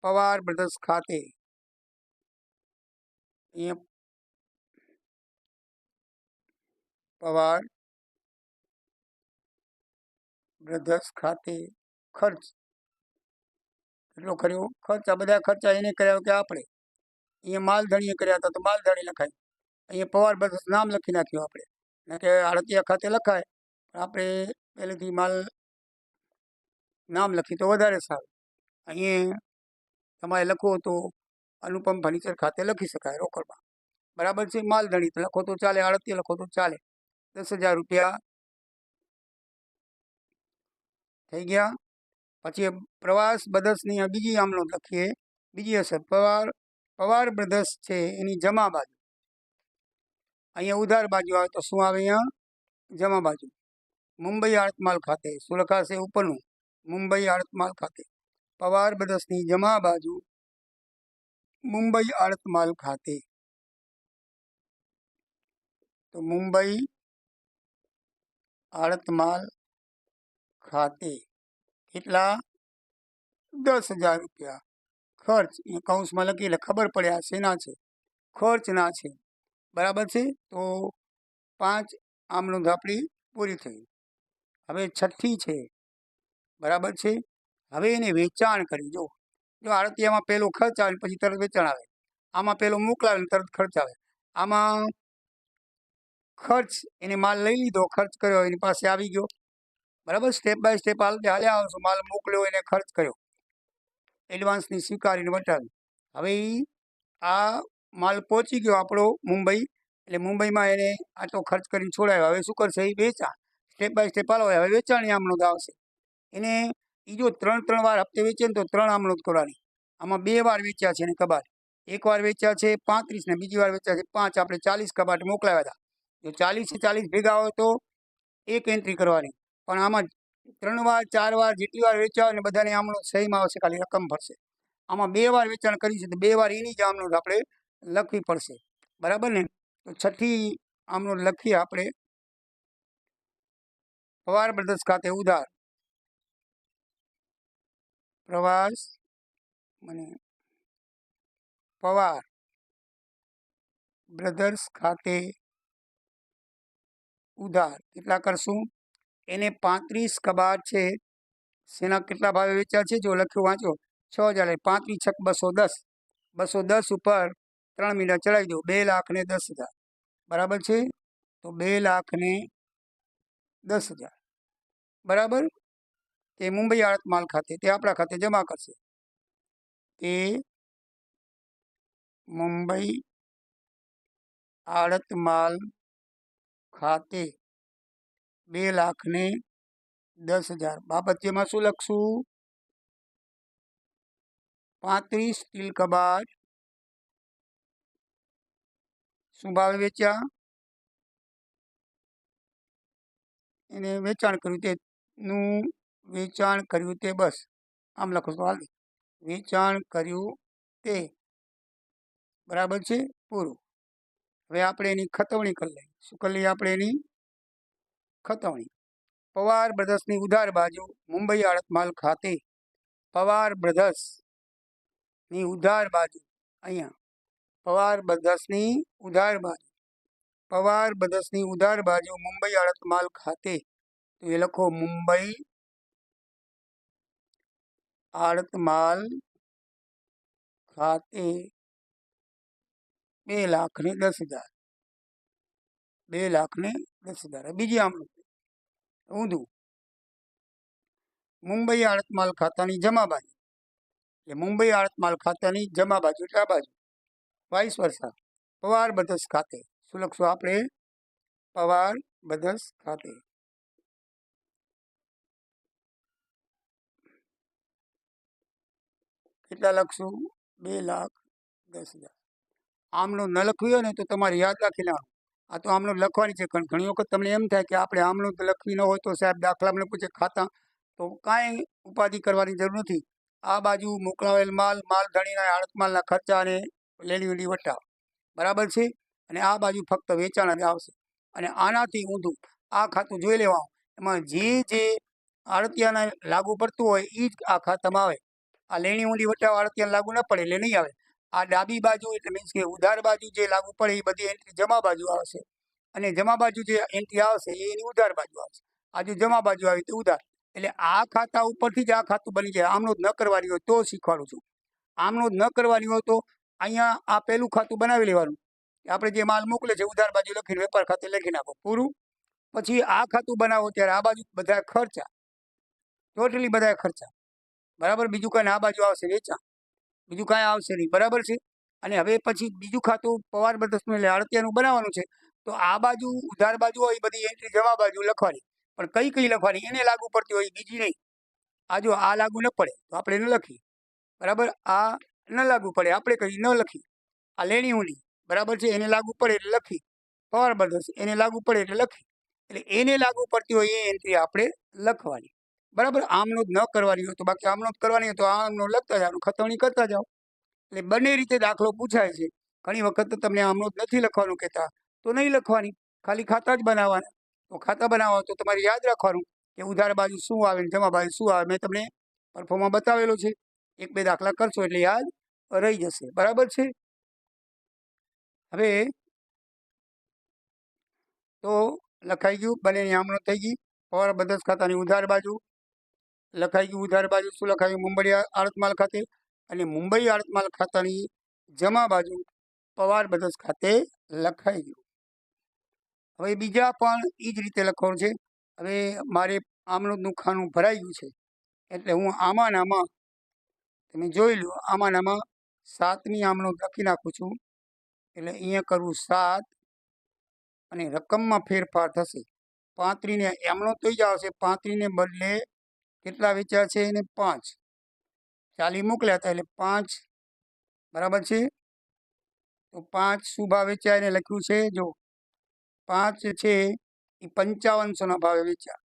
પવાર બ્રધર્સ ખાતે. અહીંયા પવાર બ્રધર્સ ખાતે ખર્ચ કેટલો કર્યો? ખર્ચ. આ બધા ખર્ચા એને કર્યા કે આપણે? અહીંયા માલધણીએ કર્યા હતા તો માલધણી લખાય. અહીંયા પવાર બ્રધર્સ નામ લખી નાખ્યું આપણે, કે આડતિયા ખાતે લખાય, આપણે પહેલેથી માલ નામ લખી તો વધારે સારું. અહીંયા તમારે લખવો તો અનુપમ ફર્નિચર ખાતે લખી શકાય રોકડમાં. બરાબર છે? માલધણી લખો તો ચાલે, આડતિયા લખો તો ચાલે. 10,000 રૂપિયા થઈ ગયા. પછી પ્રવાસ બ્રધર્સની બીજી આમ નોંધ લખીએ. બીજી અસર પવાર બ્રધર્સ છે એની જમા બાજુ. અહીંયા ઉધાર બાજુ આવે તો શું આવે? અહીંયા જમા બાજુ. મુંબઈ આડતમાલ ખાતે શું લખાશે? ઉપરનું મુંબઈ આડતમાલ ખાતે. પવાર બ્રધર્સની જમા બાજુ મુંબઈ આડતમાલ ખાતે. તો મુંબઈ આડતમાલ ખાતે કેટલા? 10,000 રૂપિયા. ખર્ચ એ કૌંસમાં લખી એટલે ખબર પડે આ શેના છે? ખર્ચના છે. બરાબર છે? તો 5 આમ નોંધ આપણી પૂરી થઈ. હવે છઠ્ઠી છે, બરાબર છે. હવે એને વેચાણ કરી. જો આડતિયામાં પહેલો ખર્ચ આવે પછી તરત વેચાણ આવે. આમાં પહેલો મોકલાવે તરત ખર્ચ આવે. આમાં ખર્ચ એને માલ લઈ લીધો, ખર્ચ કર્યો, એની પાસે આવી ગયો, બરાબર. સ્ટેપ બાય સ્ટેપ હાલ્યા આવશો. માલ મોકલ્યો, એને ખર્ચ કર્યો, એડવાન્સની સ્વીકારીને વટાવી. હવે આ માલ પહોંચી ગયો આપણો મુંબઈ, એટલે મુંબઈમાં એને આટલો ખર્ચ કરીને છોડાયો. હવે શું કરશે? એ વેચાણ સ્ટેપ બાય સ્ટેપ હાલો. હવે વેચાણની આમ નોંધ આવશે. એને એ જો 3 વાર હપ્તે વેચે ને તો 3 આમ નોંધ કરવાની. આમાં 2 વાર વેચ્યા છે એને કબાટ. એક વાર વેચ્યા છે 35 ને બીજી વાર વેચ્યા છે 5. આપણે 40 કબાટ મોકલાવ્યા હતા. જો 40 ભેગા હોય તો એક એન્ટ્રી કરવાની. પણ આમાં 3 વાર 4 વાર જેટલી વાર વેચ્યા હોય ને બધાને આમ નોંધ સહીમાં આવશે, ખાલી રકમ ભરશે. આમાં 2 વાર વેચાણ કરી છે તો 2 વાર એની જ આમ નોંધ આપણે લખવી પડશે, બરાબર ને. તો છઠ્ઠી આમ નોંધ લખીએ આપણે. પવાર બ્રધર્સ ખાતે ઉધાર. પ્રવાસ મને પવાર બ્રધર્સ ખાતે ઉધાર. કેટલા કરશું? એને 35 કબાટ છે, શેના કેટલા ભાવે વેચ્યા છે? જો લખ્યું વાંચો. 6000. 35 છક 210. 210 ઉપર 3 મહિના ચડાવી દો, 2,10,000, બરાબર છે. તો 2,10,000, બરાબર. તે મુંબઈ આડત માલ ખાતે, તે આપણા ખાતે જમા કરશે. તે મુંબઈ આડત માલ ખાતે 2,10,000. બાબતિયામાં શું લખશું? 35 સ્ટીલ કબાટ શું ભાવે વેચ્યા? એને વેચાણ કર્યું તેનું વેચાણ કર્યું તે, બસ આમ લખો તો હાલ. વેચાણ કર્યું તે, બરાબર છે, પૂરું. હવે આપણે એની ખતવણી કરી લઈએ. શું કરી લઈએ આપણે એની ખતવણી? પવાર બ્રધર્સની ઉધાર બાજુ મુંબઈ આડત માલ ખાતે. પવાર બ્રધર્સની ઉધાર બાજુ અહીંયા. પવાર બ્રધર્સની ઉધાર બાજુ. પવાર બ્રધર્સની ઉધાર બાજુ મુંબઈ આડત માલ ખાતે. તો એ લખો મુંબઈ આડત માલ ખાતે 2,10,000. 2,10,000. બીજી આમ ઊંધું. મુંબઈ આડત માલ ખાતાની જમા બાજુ. એટલે મુંબઈ આડત માલ ખાતાની જમા બાજુ એટલે આ બાજુ, વાઇસ વર્ષા. પવાર બ્રધર્સ ખાતે શું લખશું આપણે? પવાર બ્રધર્સ ખાતે. કેટલા લખશું? 2,10,000. આમનો ન લખવી હોય ને તો તમારે યાદ રાખી લેવાનું. આ તો આમનો લખવાની છે. ઘણી વખત તમને એમ થાય કે આપણે આમનો લખવી ન હોય તો સાહેબ દાખલા મને પૂછે ખાતા, તો કાંઈ ઉપાધિ કરવાની જરૂર નથી. આ બાજુ મોકલાવેલ માલ, માલધણીના આડત માલના ખર્ચા અને લેણી વટાવ, બરાબર છે. અને આ બાજુ ફક્ત વેચાણ જ આવશે. અને આનાથી ઊંધું આ ખાતું જોઈ લેવાનું. એમાં જે આડતિયાને લાગુ પડતું હોય એ જ આ ખાતામાં આવે. આ લેણી ઊંડી વટાવ આડતિયાને લાગુ ન પડે એટલે નહીં આવે. આ ડાબી બાજુ એટલે મીન્સ કે ઉધાર બાજુ જે લાગુ પડે એ બધી એન્ટ્રી જમા બાજુ આવશે. અને જમા બાજુ જે એન્ટ્રી આવશે એ એની ઉધાર બાજુ આવશે. આ જો જમા બાજુ આવી તો ઉધાર. એટલે આ ખાતા ઉપરથી જ આ ખાતું બની જાય. આમનો જ ન કરવાની હોય તો શીખવાડું છું. આમનો જ ન કરવાની હોય તો અહીંયા આ પહેલું ખાતું બનાવી લેવાનું. આપણે જે માલ મોકલે છે ઉધાર બાજુ લખીને વેપાર ખાતે લખી નાખો, પૂરું. પછી આ ખાતું બનાવો ત્યારે આ બાજુ બધા ખર્ચા, ટોટલી બધા ખર્ચા, બરાબર. બીજું કાંઈ આ બાજુ આવશે વેચાણ, બીજું કાંઈ આવશે નહીં, બરાબર છે. અને હવે પછી બીજું ખાતું પવાર બ્રધર્સનું એટલે આડતિયાનું બનાવવાનું છે. તો આ બાજુ ઉધાર બાજુ હોય એ બધી એન્ટ્રી જમા બાજુ લખવાની. પણ કઈ લખવાની? એને લાગુ પડતી હોય બીજી નહીં. આ જો આ લાગુ ન પડે તો આપણે ન લખીએ, બરાબર. આ ન લાગુ પડે આપણે કઈ ન લખી. આ લેણી ઊંડી, બરાબર છે, એને લાગુ પડે એટલે લખી. પવાર બ્રધર્સ એને લાગુ પડે એટલે લખી. એટલે એને લાગુ પડતી હોય એ એન્ટ્રી આપણે લખવાની, બરાબર. આમનો જ ન કરવાની હોય તો, બાકી આમનો જ કરવાની હોય તો આમનો લખતા જાઓ, ખતવણી કરતા જાઓ. એટલે બંને રીતે દાખલો પૂછાય છે. ઘણી વખત તમને આમનો જ નથી લખવાનું કહેતા તો નહીં લખવાની, ખાલી ખાતા જ બનાવવાના. તો ખાતા બનાવવા તો તમારે યાદ રાખવાનું કે ઉધાર બાજુ શું આવે ને જમા બાજુ શું આવે. મેં તમને પરફોર્મમાં બતાવેલો છે. 1-2 દાખલા કરશો એટલે યાદ રહી જશે, બરાબર છે. હવે તો લખાઈ ગયું, બંનેની આમનોંધ થઈ ગઈ. પવાર બ્રધર્સ ખાતાની ઉધાર બાજુ લખાઈ ગયું. ઉધાર બાજુ શું લખાયું? મુંબઈ આડતમાલ ખાતે. અને મુંબઈ આડતમાલ ખાતાની જમા બાજુ પવાર બ્રધર્સ ખાતે લખાઈ ગયું. હવે બીજા પણ એ જ રીતે લખવાનું છે. હવે મારે આમનોંધનું ખાનું ભરાઈ ગયું છે, એટલે હું આમાં તમે જોઈ લો, આમાં 7મી આમનોંધ લખી નાખું છું. એટલે અહીંયા કરવું 7 અને રકમમાં ફેરફાર થશે. 35ને આમનોંધ થઈ જ આવશે. 35ને બદલે કેટલા વેચ્યા છે? એને 5 40 મોકલ્યા હતા, એટલે 5 બરાબર છે. તો 5 શું ભાવ વેચ્યા એને લખ્યું છે. જો 5 છે એ 5500ના ભાવે વેચ્યા.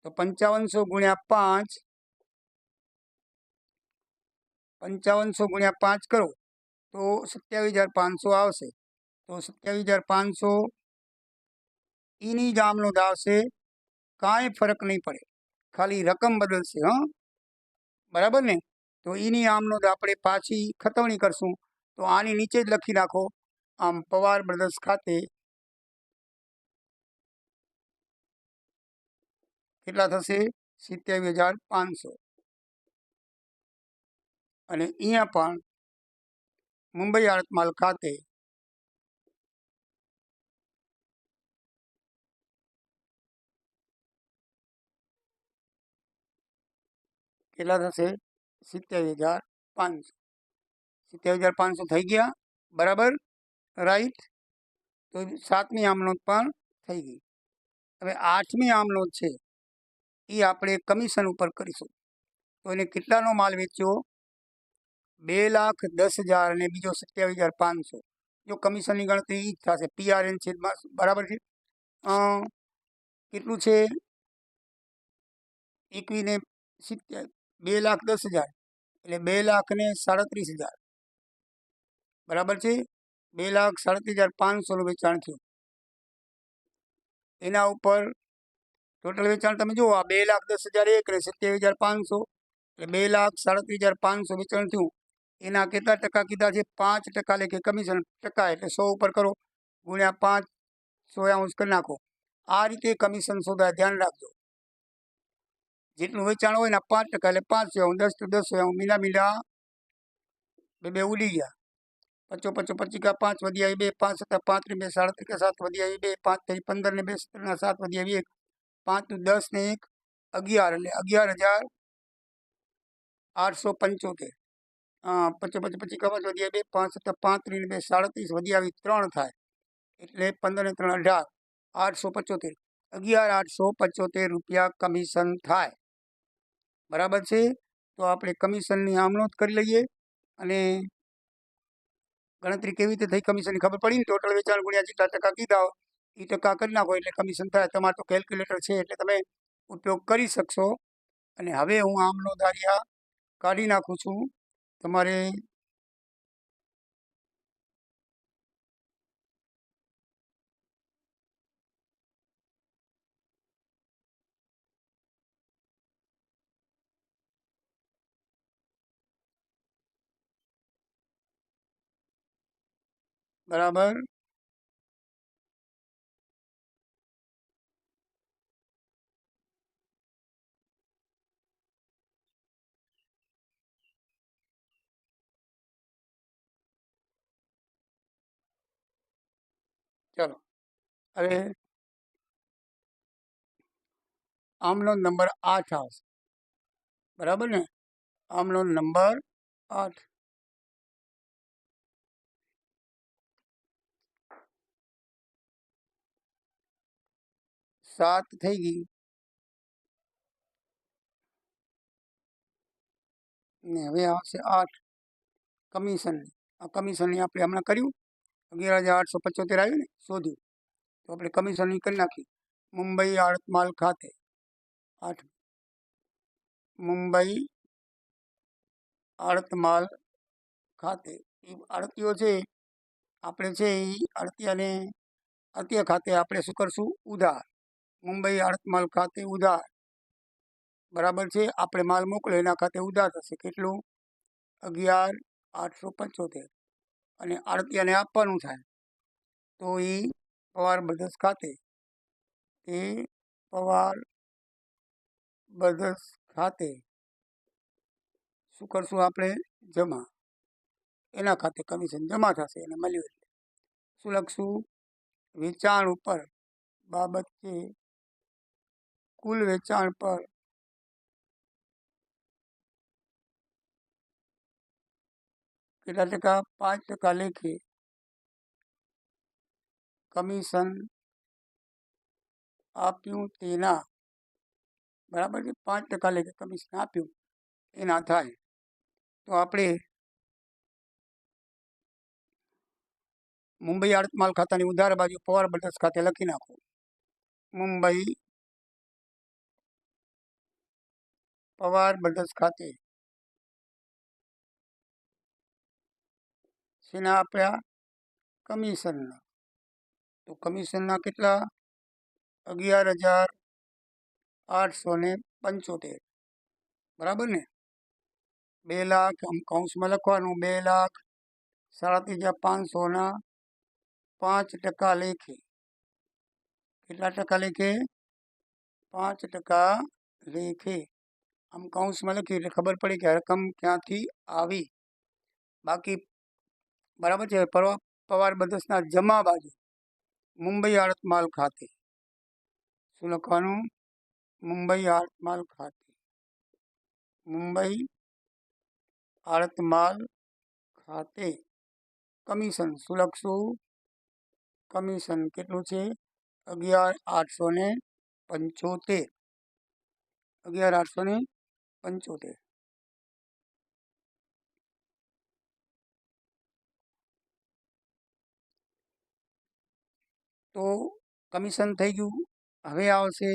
તો 5500 ગુણ્યા 5, 5500 ગુણ્યા 5 કરો તો 27,500 આવશે. તો 27,500 એની જ આમનોંધ આવશે. કાંઈ ફરક નહીં પડે, ખાલી રકમ બદલશે. બરાબર ને? તો એની આમનોંધ આપણે પાછી ખતવણી કરશું. તો આની નીચે જ લખી નાખો. આમ પવાર બ્રધર્સ ખાતે કેટલા થશે? 27,500. અને અહીંયા પણ મુંબઈ આડતમાલ ખાતે કેટલા થશે? 27,500. 27,500 થઈ ગયા. બરાબર, રાઈટ. તો 7મી આમનોંધ પણ થઈ ગઈ. હવે 8મી આમનોંધ છે એ આપણે કમિશન ઉપર કરીશું. તો એને કેટલાનો માલ વેચ્યો? 2,10,000 અને બીજો 27,500. જો કમિશનની ગણતરી એ જ થશે. PRN છેદમાં બરાબર છે. કેટલું છે? 21 ને 2,10,000 એટલે 2,37,000 બરાબર છે. 2,37,500નું વેચાણ થયું. એના ઉપર ટોટલ વેચાણ તમે જુઓ, આ 2,10,000 એક ને 27,500 એટલે 2,37,500 વેચાણ થયું. એના કેટલા ટકા કીધા છે? 5% લેખે કમિશન. ટકા એટલે 100 ઉપર કરો, ગુણ્યા 5, 100 કરી નાખો. આ રીતે કમિશન શોધાય, ધ્યાન રાખજો. જેટલું વેચાણ હોય ને 5% એટલે 500, 10 તો 10, મીલા બે ઉડી ગયા. 55 55 5 વધી આવી 2, 5 7 5 ને 2 37 7 વધી આવી 2, 5 થઈ 15 ને 2 17 7 વધી આવી 1, 5 નું 10 ને 1 11 એટલે 11,875. 55 55 5 વધી આવી 2, 5 7 35 ને 2 37 વધી આવી 3 થાય, એટલે 15 ને 3 18, 875. 11,875 રૂપિયા કમિશન થાય. બરાબર છે. તો આપણે કમિશનની આમનોંધ કરી લઈએ. અને ગણતરી કેવી રીતે થઈ કમિશનની ખબર પડી ને? ટોટલ વેચાણ ગુણ્યા જેટલા ટકા કીધા હોય એ ટકા કરી નાખો એટલે કમિશન થાય. તમારે તો કેલ્ક્યુલેટર છે એટલે તમે ઉપયોગ કરી શકશો. અને હવે હું આમનોંધ આર્યા કાઢી નાખું છું. તમારે બરાબર ચલો. હવે આમનોંધ નંબર 8 આવશે. બરાબર ને? આમનોંધ નંબર 8. સાત થઈ ગઈ ને હવે આવશે 8 કમિશનની. આ કમિશનની આપણે હમણાં કર્યું. 11,875 આવ્યું ને, શોધ્યું. તો આપણે કમિશનની કરી નાખી. મુંબઈ આડતમાલ ખાતે 8, મુંબઈ આડતમાલ ખાતે એ આડતીઓ છે આપણે છે એ આડતિયા ખાતે આપણે શું કરશું? ઉધાર. મુંબઈ આડતમાલ ખાતે ઉધાર. બરાબર છે. આપણે માલ મોકલો એના ખાતે ઉધાર થશે. કેટલું? 11,875. અને આડતિયાને આપવાનું થાય તો એ પવાર બ્રધર્સ ખાતે તે પવાર બ્રધર્સ ખાતે શું કરશું આપણે? જમા. એના ખાતે કમિશન જમા થશે એને મળ્યું એટલે શું લખશું? વેચાણ ઉપર બાબતે કુલ વેચાણ પર કેટલા ટકા? 5% લેખે કમિશન આપ્યું તેના, બરાબર છે, 5% લેખે કમિશન આપ્યું એના થાય. તો આપણે મુંબઈ આડત માલ ખાતાની ઉધાર બાજુ પવાર બ્રધર્સ ખાતે લખી નાખો. મુંબઈ પવાર બ્રધર્સ ખાતે શેના આપ્યા? કમિશનના. તો કમિશનના કેટલા? 11,875. બરાબર ને? 2 લાખ આમ કૌંસમાં લખવાનું, 2,37,500ના 5% લેખે. કેટલા ટકા લેખે? 5% લેખે. આમ કૌંસમાં લખી એટલે ખબર પડી કે રકમ ક્યાંથી આવી. બાકી બરાબર છે. પવાર બ્રધર્સના જમા બાજુ મુંબઈ આડત માલ ખાતે શું લખવાનું? મુંબઈ આડત માલ ખાતે. મુંબઈ આડત માલ ખાતે કમિશન શું લખશું? કમિશન કેટલું છે? 11,875. 11,875. તો કમિશન થઈ ગયું. હવે આવશે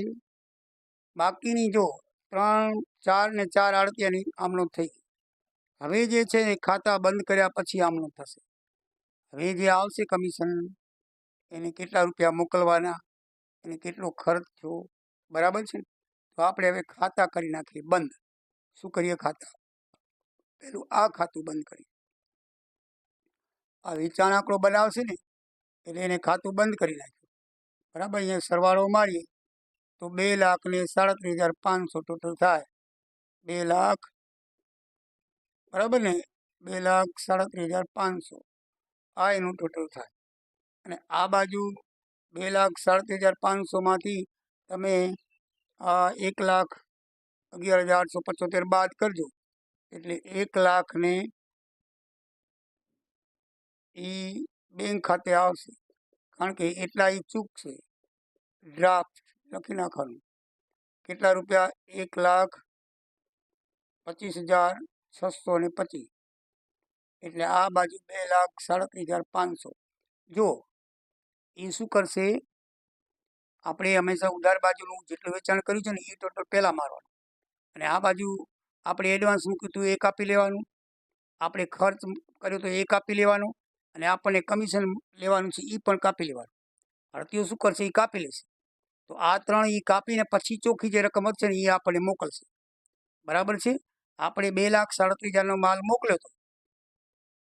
બાકીની, જો 3, 4 ને 4 આડતિયાની આમનો થઈ ગઈ. હવે જે છે એ ખાતા બંધ કર્યા પછી આમનો થશે. હવે જે આવશે કમિશન, એને કેટલા રૂપિયા મોકલવાના, એને કેટલો ખર્ચ થયો, બરાબર છે. તો આપણે હવે ખાતા કરી નાખીએ બંધ. શું કરીએ? ખાતા. પેલું આ ખાતું બંધ કરીએ. આ વેચાણ આંકડો બનાવશે ને એટલે એને ખાતું બંધ કરી નાખ્યું. બરાબર. અહીંયા સરવાળો મારીએ તો 2,37,500 ટોટલ થાય. 2 લાખ, બરાબર ને? 2,37,500 આ એનું ટોટલ થાય. અને આ બાજુ 2,37,500માંથી તમે 1,11,875 બાદ કરજો એટલે 1,00,000 ને એ બેંક ખાતે આવશે. કારણ કે એટલા એ ચૂકશે. ડ્રાફ્ટ લખી નાખવાનું. કેટલા રૂપિયા? 1,25,625. એટલે આ બાજુ 2,37,500. જો એ શું કરશે? આપણે હંમેશા ઉધાર બાજુનું જેટલું વેચાણ કર્યું છે ને એ ટોટલ પહેલાં મારવાનું, અને આ બાજુ આપણે એડવાન્સ મૂક્યું હતું એ કાપી લેવાનું, આપણે ખર્ચ કર્યો તો એ કાપી લેવાનો, અને આપણને કમિશન લેવાનું છે એ પણ કાપી લેવાનું. આરતીઓ શું કરશે? એ કાપી લેશે. તો આ 3 એ કાપીને પછી ચોખ્ખી જે રકમ વધશે ને એ આપણને મોકલશે. બરાબર છે. આપણે 2,37,000નો માલ મોકલ્યો હતો,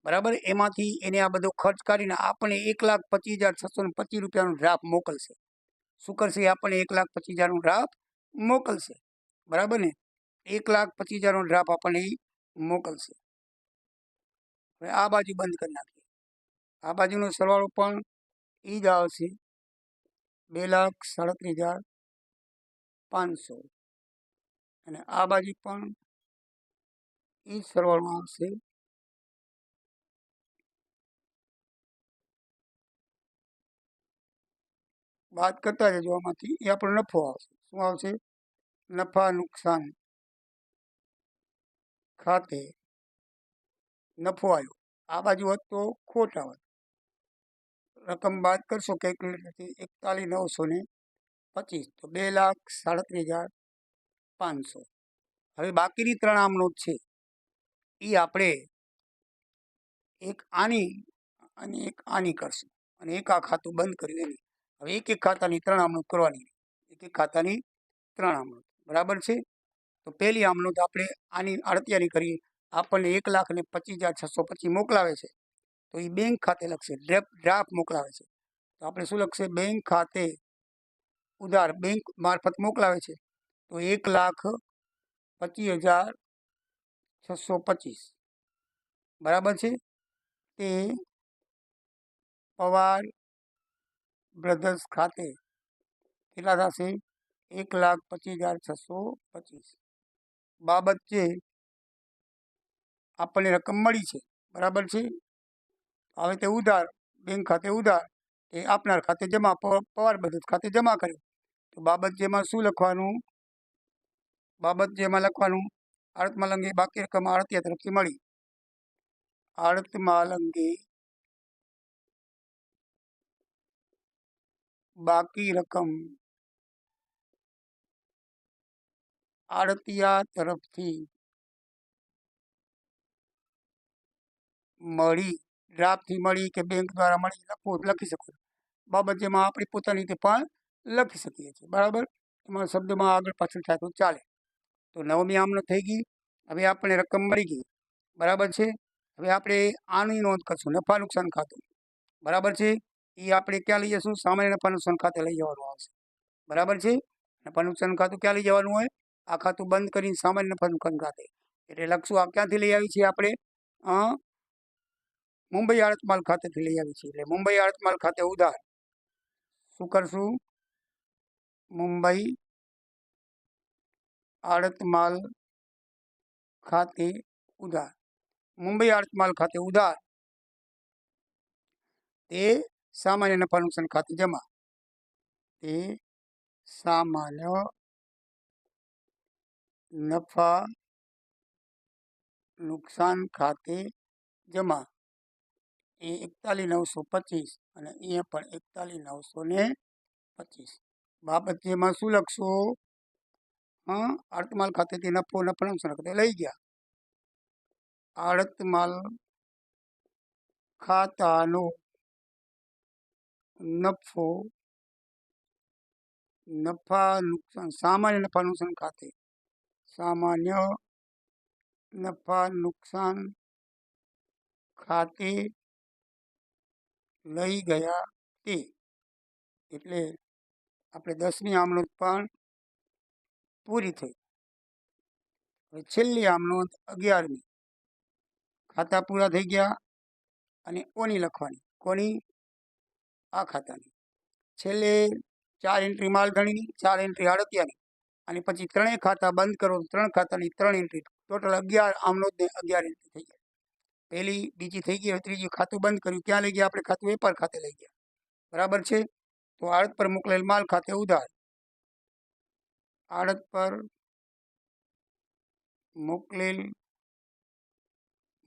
બરાબર. એમાંથી એને આ બધો ખર્ચ કાઢીને આપણને 1,25,625 રૂપિયાનું ડ્રાફ્ટ મોકલશે. શું કરશે? આપણને 1,25,000નું ડ્રાફ્ટ મોકલશે. બરાબર ને? 1,25,000નો ડ્રાફ્ટ આપણને મોકલશે. હવે આ બાજુ બંધ કરી નાખીએ. આ બાજુનો સરવાળો પણ એ જ આવશે, 2,37,500. અને આ બાજુ પણ એ જ સરવાળો આવશે. બાદ કરતા જજો આમાંથી. એ આપણો નફો આવશે. શું આવશે? નફા નુકસાન ખાતે નફો આવ્યો. આ બાજુ હોત તો ખોટ આવત. રકમ બાદ કરશો કેલ્ક્યુલેટરથી 41,925. તો 2,37,500. હવે બાકીની 3 આમનો છે એ આપણે એક આની અને એક આની કરશું, અને એક આ ખાતું બંધ કર્યું એની. હવે એક ખાતાની 3 આમનો કરવાની. એક ખાતાની 3 આમનો. બરાબર છે. તો પહેલી આમનો તો આપણે આની આડતિયાની કરીએ. આપણને 1,25,625 મોકલાવે છે તો એ બેંક ખાતે લખશે. ડ્રાફ્ટ મોકલાવે છે તો આપણે શું લખશે? બેંક ખાતે ઉધાર બેંક મારફત મોકલાવે છે તો 1,25,625 બરાબર છે. તે પવાર બ્રધર્સ ખાતે કેટલા થશે? 1,25,625 બાબત જે આપણને રકમ મળી છે. બરાબર છે. હવે તે ઉધાર બેંક ખાતે ઉધાર એ આપનાર ખાતે જમા, પવાર બ્રધર્સ ખાતે જમા કર્યું. તો બાબત જેમાં શું લખવાનું? બાબત જેમાં લખવાનું આડતમાલ અંગે બાકી રકમ આડતિયા તરફથી મળી. આડતમાલ અંગે બાકી રકમ આડતિયા તરફથી મળી. ડ્રાફ્ટથી મળી કે બેંક દ્વારા મળી લખી શકો. બાબત જેમાં આપણી પોતાની રીતે પણ લખી શકીએ છીએ. બરાબર. એમાં શબ્દમાં આગળ પાછળ થાય તો ચાલે. તો નવમી આમનો થઈ ગઈ. હવે આપણે રકમ મળી ગઈ. બરાબર છે. હવે આપણે આની નોંધ કરશું, નફા નુકસાન ખાતું. બરાબર છે. એ આપણે ક્યાં લઈ જશું? સામાન્ય નફા નુકસાન ખાતે લઈ જવાનું આવશે. બરાબર છે. નફા નુકસાન ખાતું ક્યાં લઈ જવાનું હોય? આ ખાતું બંધ કરીને સામાન્ય નફા નુકસાન ખાતે એટલે લખશું. આ ક્યાંથી લઈ આવી છીએ આપણે? મુંબઈ આડતમાલ ખાતેથી લઈ આવી છીએ. એટલે મુંબઈ આડતમાલ ખાતે ઉધાર. શું કરશું? મુંબઈ આડતમાલ ખાતે ઉધાર. મુંબઈ આડતમાલ ખાતે ઉધાર તે સામાન્ય નફા નુકસાન ખાતે જમા. તે સામાન્ય નફા નુકસાન ખાતે જમા. એ 41,925 અને અહીંયા પણ 41,925. બાબત જેમાં શું લખશો? આડતમાલ ખાતેથી નફો નફા નુકસાન ખાતે લઈ ગયા. આડતમાલ ખાતાનો નફો નફા નુકસાન સામાન્ય નફા નુકસાન ખાતે સામાન્ય નફા નુકસાન ખાતે લઈ ગયા તે. એટલે આપણે 10મી આમનોંધ પણ પૂરી થઈ. હવે છેલ્લી આમનોંધ 11મી. ખાતા પૂરા થઈ ગયા અને ઓની લખવાની. કોની? આ ખાતાની. છેલ્લે 4 એન્ટ્રી માલધણીની, 4 એન્ટ્રી આડતિયાની અને પછી 3 ખાતા બંધ કરો. 3 ખાતાની 3 એન્ટ્રી. ટોટલ 11 આમનોંધને 11 એન્ટ્રી થઈ ગયા. પહેલી બીજી થઈ ગઈ. હવે ત્રીજી ખાતું બંધ કર્યું. ક્યાં લઈ ગયા આપણે? ખાતું વેપાર ખાતે લઈ ગયા. બરાબર છે. તો આડત પર મોકલેલ માલ ખાતે ઉધાર. આડત પર મોકલેલ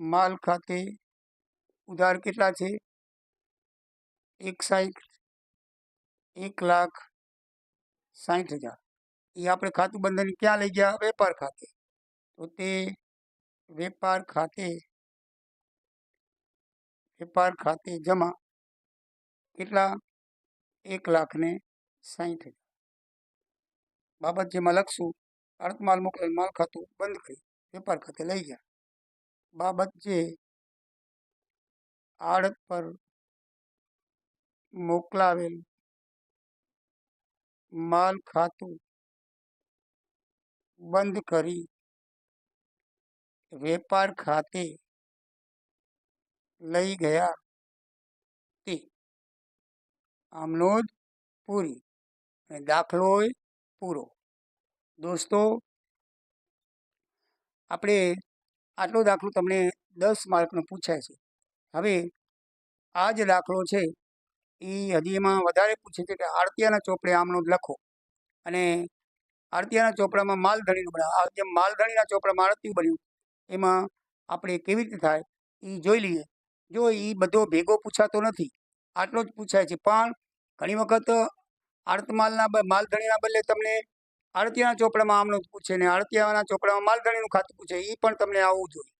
માલ ખાતે ઉધાર કેટલા છે? 1,60,000. એ આપણે ખાતું બંધન ક્યાં લઈ ગયા? વેપાર ખાતે. તો તે વેપાર ખાતે જમા. કેટલા? 1,60,000. બાબત જેમાં લખશું આડતમાલ મોકલેલ માલ ખાતું બંધ કરી વેપાર ખાતે લઈ ગયા. બાબત જે આડત પર મોકલાવેલ માલ ખાતું બંધ કરી વેપાર ખાતે લઈ ગયા તે. આમનોંધ પૂરી અને દાખલો પૂરો. દોસ્તો, આપણે આટલો દાખલો તમને 10 માર્કનો પૂછાય છે. હવે આ જે દાખલો છે એ હજી એમાં વધારે પૂછે છે કે આડતિયાના ચોપડે આમનોંધ લખો અને આડતિયાના ચોપડામાં માલધણીનું બનાવો. જેમ માલધણીના ચોપડામાં આડતિયું બન્યું એમાં આપણે કેવી રીતે થાય એ જોઈ લઈએ. જો એ બધો ભેગો પૂછાતો નથી, આટલો જ પૂછાય છે. પણ ઘણી વખત માલધણીના બદલે તમને આડતિયાના ચોપડામાં આમનોંધ પૂછે ને આડતિયાના ચોપડામાં માલધણીનું ખાતું પૂછે. એ પણ તમને આવવું જોઈએ.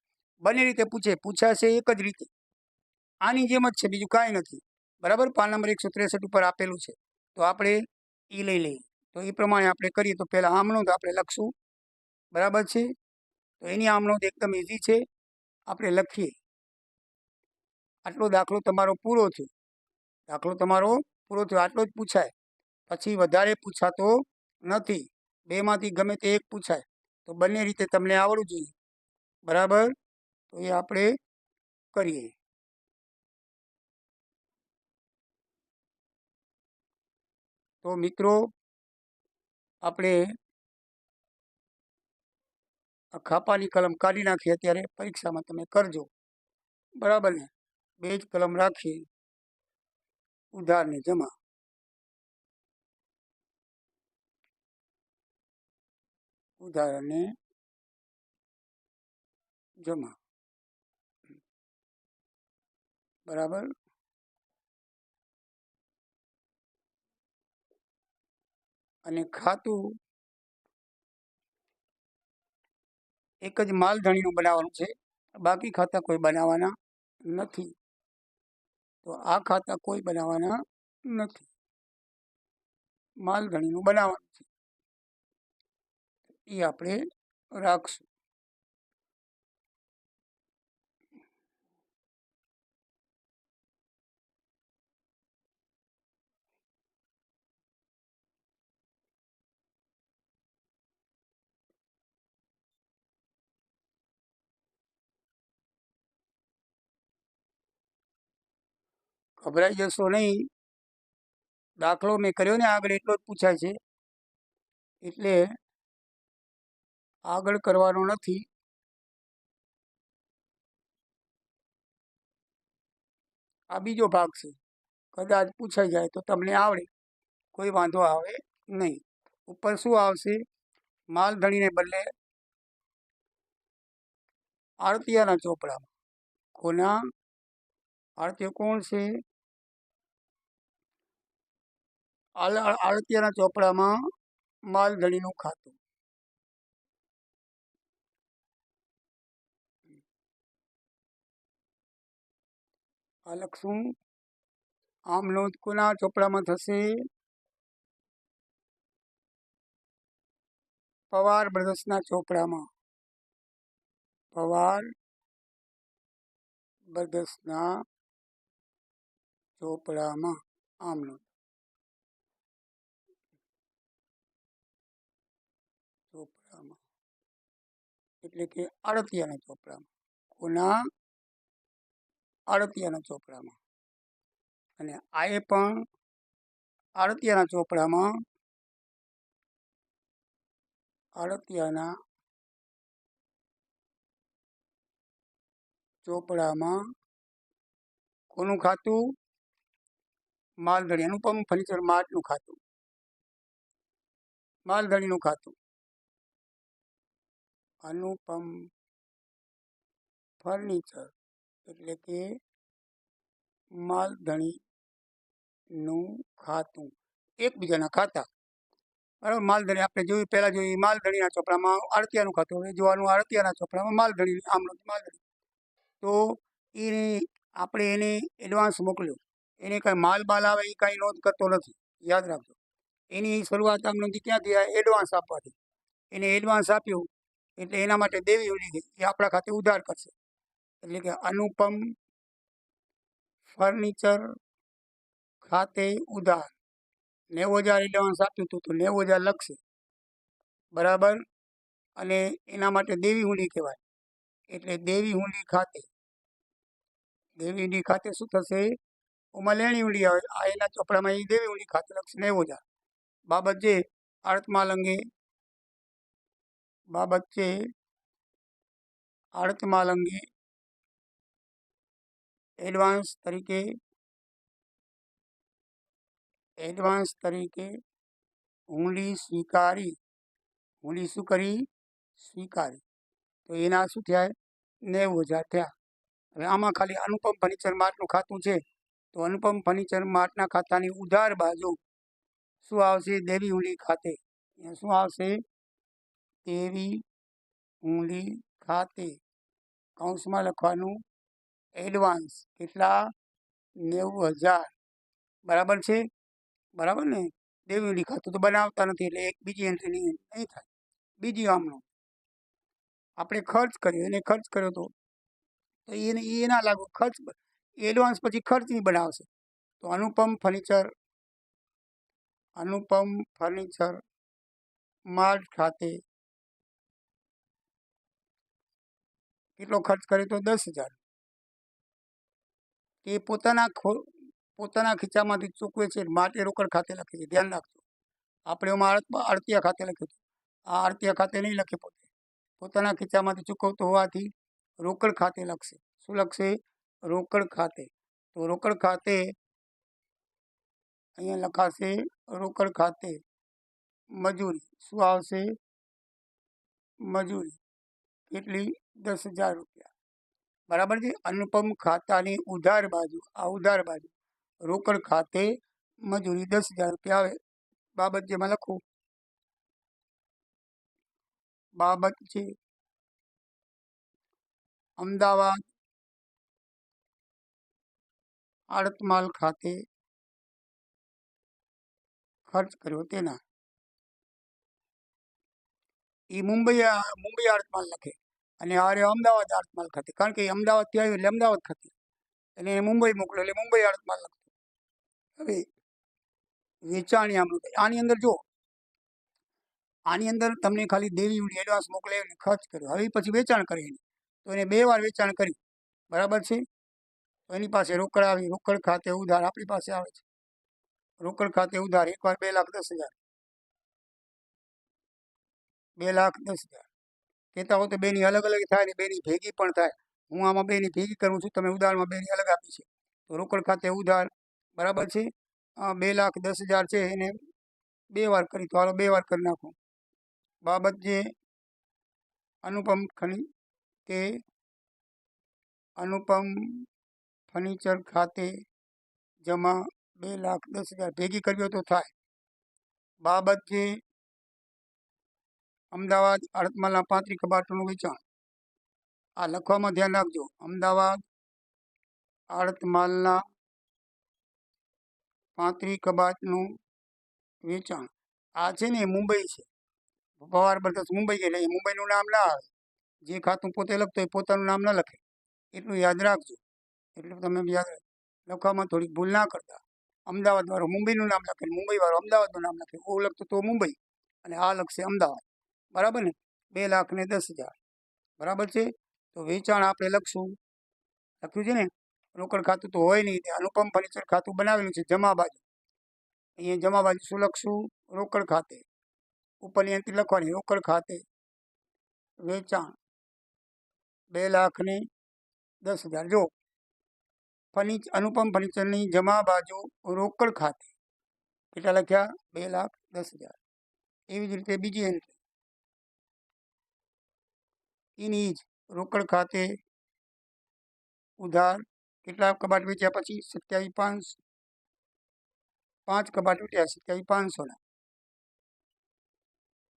બંને રીતે પૂછાશે એક જ રીતે. આની જેમ જ છે, બીજું કાંઈ નથી. બરાબર. પાન નંબર 163 ઉપર આપેલું છે. તો આપણે એ લઈ લઈએ. તો એ પ્રમાણે આપણે કરીએ. તો પહેલાં આમનોંધ આપણે લખશું. બરાબર છે. તો એની આમનોંધ એકદમ ઇઝી છે. આપણે લખીએ. આટલો દાખલો તમારો પૂરો થયો. આટલો જ પૂછાય. પછી વધારે પૂછાતો નથી. બેમાંથી ગમે તે એક પૂછાય તો બંને રીતે તમને આવડવું જોઈએ. બરાબર? તો એ આપણે કરીએ. તો મિત્રો આપણે આ ખાપાની કલમ કાઢી નાખીએ. અત્યારે પરીક્ષામાં તમે કરજો. બરાબર ને? 2 જ કલમ રાખી ઉધારને જમા. ઉધાર અને જમા. બરાબર? અને ખાતું એક જ માલધણીનું બનાવવાનું છે. બાકી ખાતા કોઈ બનાવવાના નથી. તો આ ખાતા કોઈ બનાવવાના નથી. માલધણીનું બનાવવાનું છે. એ આપણે રાખશું. ગભરાઈ જશો નહીં. દાખલો મેં કર્યો ને આગળ એટલો જ પૂછાય છે. એટલે આગળ કરવાનો નથી. આ બીજો ભાગ છે. કદાચ પૂછાઈ જાય તો તમને આવડે, કોઈ વાંધો આવે નહીં. ઉપર શું આવશે? માલધણીને બદલે આડતિયાના ચોપડામાં. કોના? આડતિયો કોણ છે? આડતિયાના ચોપડામાં માલધણીનું ખાતું. આ લખશું. આમ નોંધ કોના ચોપડામાં થશે? પવાર બ્રદર્સના ચોપડામાં. પવાર બ્રદર્સના ચોપડામાં આમ નોંધ ચોપડામાં એટલે કે આડતિયાના ચોપડામાં. કોના? આડતિયાના ચોપડામાં. અને આ એ પણ આડતિયાના ચોપડામાં. આડતિયાના ચોપડામાં કોનું ખાતું? માલધણી. અનુપમ ફર્નિચર માર્ટનું ખાતું. માલધણીનું ખાતું. અનુપમ ફર્નિચર એટલે કે માલધણીનું ખાતું. એકબીજાના ખાતા. બરાબર? માલધણી આપણે જોયું, પહેલાં જોયું માલધણીના ચોપડામાં આડતિયાનું ખાતું. હવે જોવાનું આડતિયાના ચોપડામાં માલધણી. આમ માલધણી. તો એ આપણે એને એડવાન્સ મોકલ્યો. એને કાંઈ માલ બાલ આવે એ કાંઈ નોંધ કરતો નથી. યાદ રાખજો. એની શરૂઆત આમ નોંધી ક્યાંથી? એડવાન્સ આપવાથી. એને એડવાન્સ આપ્યું એટલે એના માટે દેવી ઉડી ગઈ. એ આપણા ખાતે ઉધાર કરશે. એટલે કે અનુપમ ફર્નિચર ખાતે ઉધાર. 90,000 એડવાન્સ આપ્યું હતું તો 90,000 લખશે. બરાબર? અને એના માટે દેવી હુંડી કહેવાય. એટલે દેવી હુંડી ખાતે. દેવી હુંડી ખાતે શું થશે? ઓમાં લેણી હુંડી આવે. આ એના ચોપડામાં એ દેવી હુંડી ખાતે લખશે 90,000. બાબત જે આડતમાલ અંગે. બાબત છે આડતમાલ અંગે એડવાન્સ તરીકે હુંડી સ્વીકારી. હુંડી શું કરી? સ્વીકારી. તો એના શું થયા? 90,000 થયા. હવે આમાં ખાલી અનુપમ ફર્નિચર માર્ટનું ખાતું છે. તો અનુપમ ફર્નિચર માર્ટના ખાતાની ઉધાર બાજુ શું આવશે? દેવી હુંડી ખાતે. અહીંયા શું આવશે? દેવી હુંડી ખાતે. કૌંસમાં લખવાનું એડવાન્સ. કેટલા? 90,000. બરાબર છે? બરાબર ને? દેવી હુંડી ખાતું તો બનાવતા નથી એટલે એક બીજી એન્ટ્રી નહીં થાય. બીજી આમનો આપણે ખર્ચ કર્યો, એને ખર્ચ કર્યો તો એને એ ના લાગુ. ખર્ચ એડવાન્સ પછી ખર્ચ નહીં બનાવશે. તો અનુપમ ફર્નિચર અનુપમ ફર્નિચર માર્ટ ખાતે કેટલો ખર્ચ કરે તો 10,000. એ પોતાના ખીચામાંથી ચૂકવે છે માટે રોકડ ખાતે લખે છે. ધ્યાન રાખજો, આપણે એમાં આડતિયા ખાતે લખ્યું હતું. આ આડતિયા ખાતે નહીં લખે, પોતાના ખીચામાંથી ચૂકવતો હોવાથી રોકડ ખાતે લખશે. શું લખશે? રોકડ ખાતે. તો રોકડ ખાતે અહીંયા લખાશે રોકડ ખાતે મજૂરી. શું આવશે? મજૂરી કેટલી? 10,000 રૂપિયા. બરાબર છે. અનુપમ ખાતાની ઉધાર બાજુ, આ ઉધાર બાજુ રોકડ ખાતે મજૂરી 10,000 રૂપિયા આવે. બાબત જેમાં લખું, બાબત છે અમદાવાદ આડતમાલ ખાતે ખર્ચ કર્યો તેના. એ મુંબઈ આડતમાલ લખે અને આ રહ્યો અમદાવાદ આડતમાલ ખાતે, કારણ કે અમદાવાદથી આવ્યું એટલે અમદાવાદ ખાતે, અને એને મુંબઈ મોકલો એટલે મુંબઈ આડતમાલ લખતો. હવે વેચાણી આની અંદર જો, આની અંદર તમને ખાલી દેવી એડવાન્સ મોકલે અને ખર્ચ કર્યો. હવે પછી વેચાણ કરે એને, તો એને 2 વાર વેચાણ કર્યું. બરાબર છે. તો એની પાસે રોકડ આવી, રોકડ ખાતે ઉધાર આપણી પાસે આવે છે. રોકડ ખાતે ઉધાર એકવાર 2,10,000, 2,10,000 કહેતા હો તો બેની અલગ અલગ થાય ને બેની ભેગી પણ થાય. હું આમાં બેની ભેગી કરું છું, તમે ઉધારમાં બેની અલગ આપી છે. તો રોકડ ખાતે ઉધાર બરાબર છે. 2,10,000 છે, એને 2 વાર કરી, તો હાલો 2 વાર કરી નાખો. બાબત જે અનુપમ ફર્નિચર ખાતે જમા 2,10,000 ભેગી કર્યો તો થાય. બાબત જે અમદાવાદ આડતમાલના 35 કબાટોનું વેચાણ. આ લખવામાં ધ્યાન રાખજો. અમદાવાદ આડતમાલના 35 કબાટનું વેચાણ. આ છે ને મુંબઈ છે, પવાર બ્રધર્સ મુંબઈ, એટલે એ મુંબઈનું નામ ના આવે. જે ખાતું પોતે લખતો એ પોતાનું નામ ન લખે, એટલું યાદ રાખજો. એટલું તમે યાદ લખવામાં થોડીક ભૂલ ના કરતા. અમદાવાદ વાળો મુંબઈનું નામ લખે, મુંબઈ વાળો અમદાવાદનું નામ લખે. ઓ લખતો તો મુંબઈ અને આ લખશે અમદાવાદ. બરાબર ને? 2,10,000 બરાબર છે. તો વેચાણ આપણે લખ્યું છે ને, રોકડ ખાતું તો હોય નહીં. અનુપમ ફર્નિચર ખાતું બનાવેલું છે જમા બાજુ. અહીંયા જમા બાજુ શું લખશું? રોકડ ખાતે. ઉપરની એન્ટ્રી લખવાની, રોકડ ખાતે વેચાણ 2,10,000. જો અનુપમ ફર્નિચરની જમા બાજુ રોકડ ખાતે કેટલા લખ્યા? 2,10,000. એવી જ રીતે બીજી એન્ટ્રી એની જ રોકડ ખાતે ઉધાર કેટલા કબાટ વેચ્યા પછી? 27,500. 5 કબાટ વેચ્યા 27,500ના,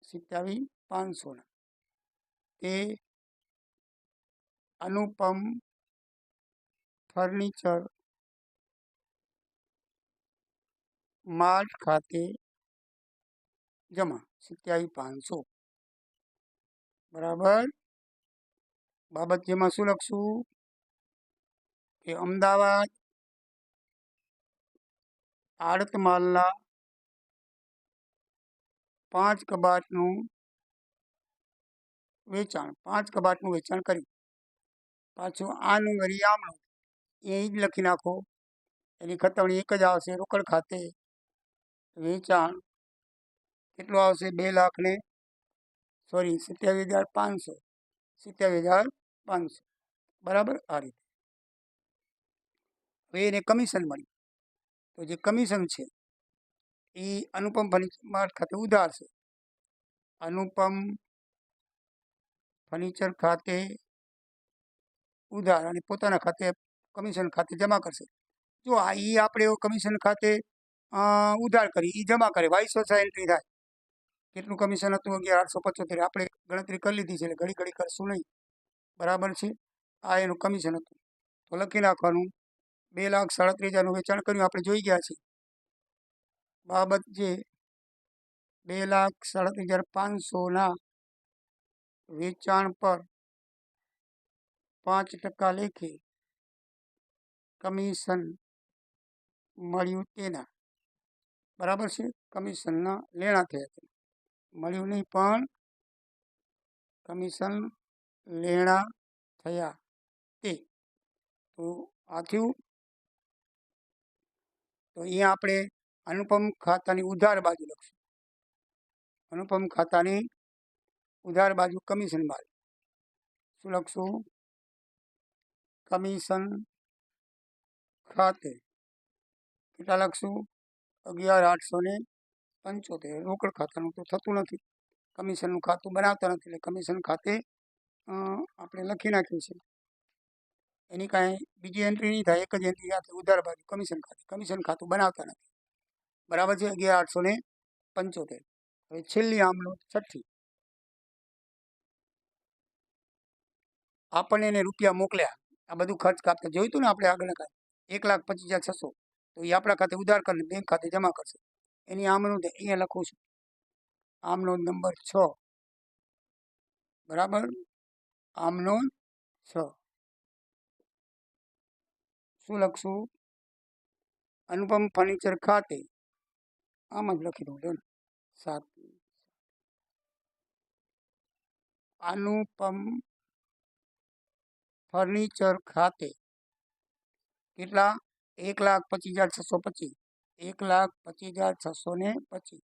27,500ના. તે અનુપમ ફર્નિચર માર્ટ ખાતે જમા 27,500. બરાબર. બાબત જેમાં શું લખશું? કે અમદાવાદ આડતમાલના 5 કબાટનું વેચાણ. 5 કબાટનું વેચાણ કર્યું. પાછું આનું વળી આમનું એ જ લખી નાખો. એની ખતવણી એક જ આવશે. રોકડ ખાતે વેચાણ કેટલું આવશે? 27,500. 27,500. બરાબર. આ રીતે. હવે એને કમિશન મળ્યું. તો જે કમિશન છે એ અનુપમ ફર્નિચર ખાતે ઉધાર છે. અનુપમ ફર્નિચર ખાતે ઉધાર અને પોતાના ખાતે કમિશન ખાતે જમા કરશે. જો આ આપણે કમિશન ખાતે ઉધાર કરી, એ જમા કરે, વાઇસ વર્ષા એન્ટ્રી થાય. કેટલું કમિશન હતું? 1,875. આપણે ગણતરી કરી લીધી છે, એટલે ઘડી ઘડી કરશું નહીં. બરાબર છે. આ એનું કમિશન હતું. તો લખી નાખવાનું 2,37,000નું વેચાણ કર્યું. આપણે જોઈ ગયા છીએ. બાબત જે 2,37,500ના વેચાણ પર 5% લેખે કમિશન મળ્યું તેના. બરાબર છે, કમિશનના લેણા થયા છે, મળ્યું નહીં પણ કમિશન લેણા થયા તે. તો આ થયું. તો અહીંયા આપણે અનુપમ ખાતાની ઉધાર બાજુ લખશું. અનુપમ ખાતાની ઉધાર બાજુ કમિશન બાજુ શું લખશું? કમિશન ખાતે કેટલા લખશું? 11,875. રોકડ ખાતાનું તો થતું નથી, કમિશનનું ખાતું બનાવતા નથી, એટલે કમિશન ખાતે આપણે લખી નાખ્યું છે. એની કાંઈ બીજી એન્ટ્રી નહીં થાય, એક જ એન્ટ્રી સાથે ઉધાર બાજુ કમિશન ખાતે. કમિશન ખાતું બનાવતા નથી. બરાબર છે, 11,875. હવે છેલ્લી આમ નોંધ છઠ્ઠી. આપણને એને રૂપિયા મોકલ્યા, આ બધું ખર્ચ કાપતા જોયું હતું ને આપણે આગળના ખાતે 1,25,600. તો એ આપણા ખાતે ઉધાર કરીને બેંક ખાતે જમા કરશે. એની આમ નોંધ અહીંયા લખું છું, આમ નોંધ નંબર 6. બરાબર, આમ નોંધ 6 શું લખશું? અનુપમ ફર્નિચર ખાતે આમ જ લખી દઉં, લો 7. અનુપમ ફર્નિચર ખાતે કેટલા? 1,25,625. 1,25,625.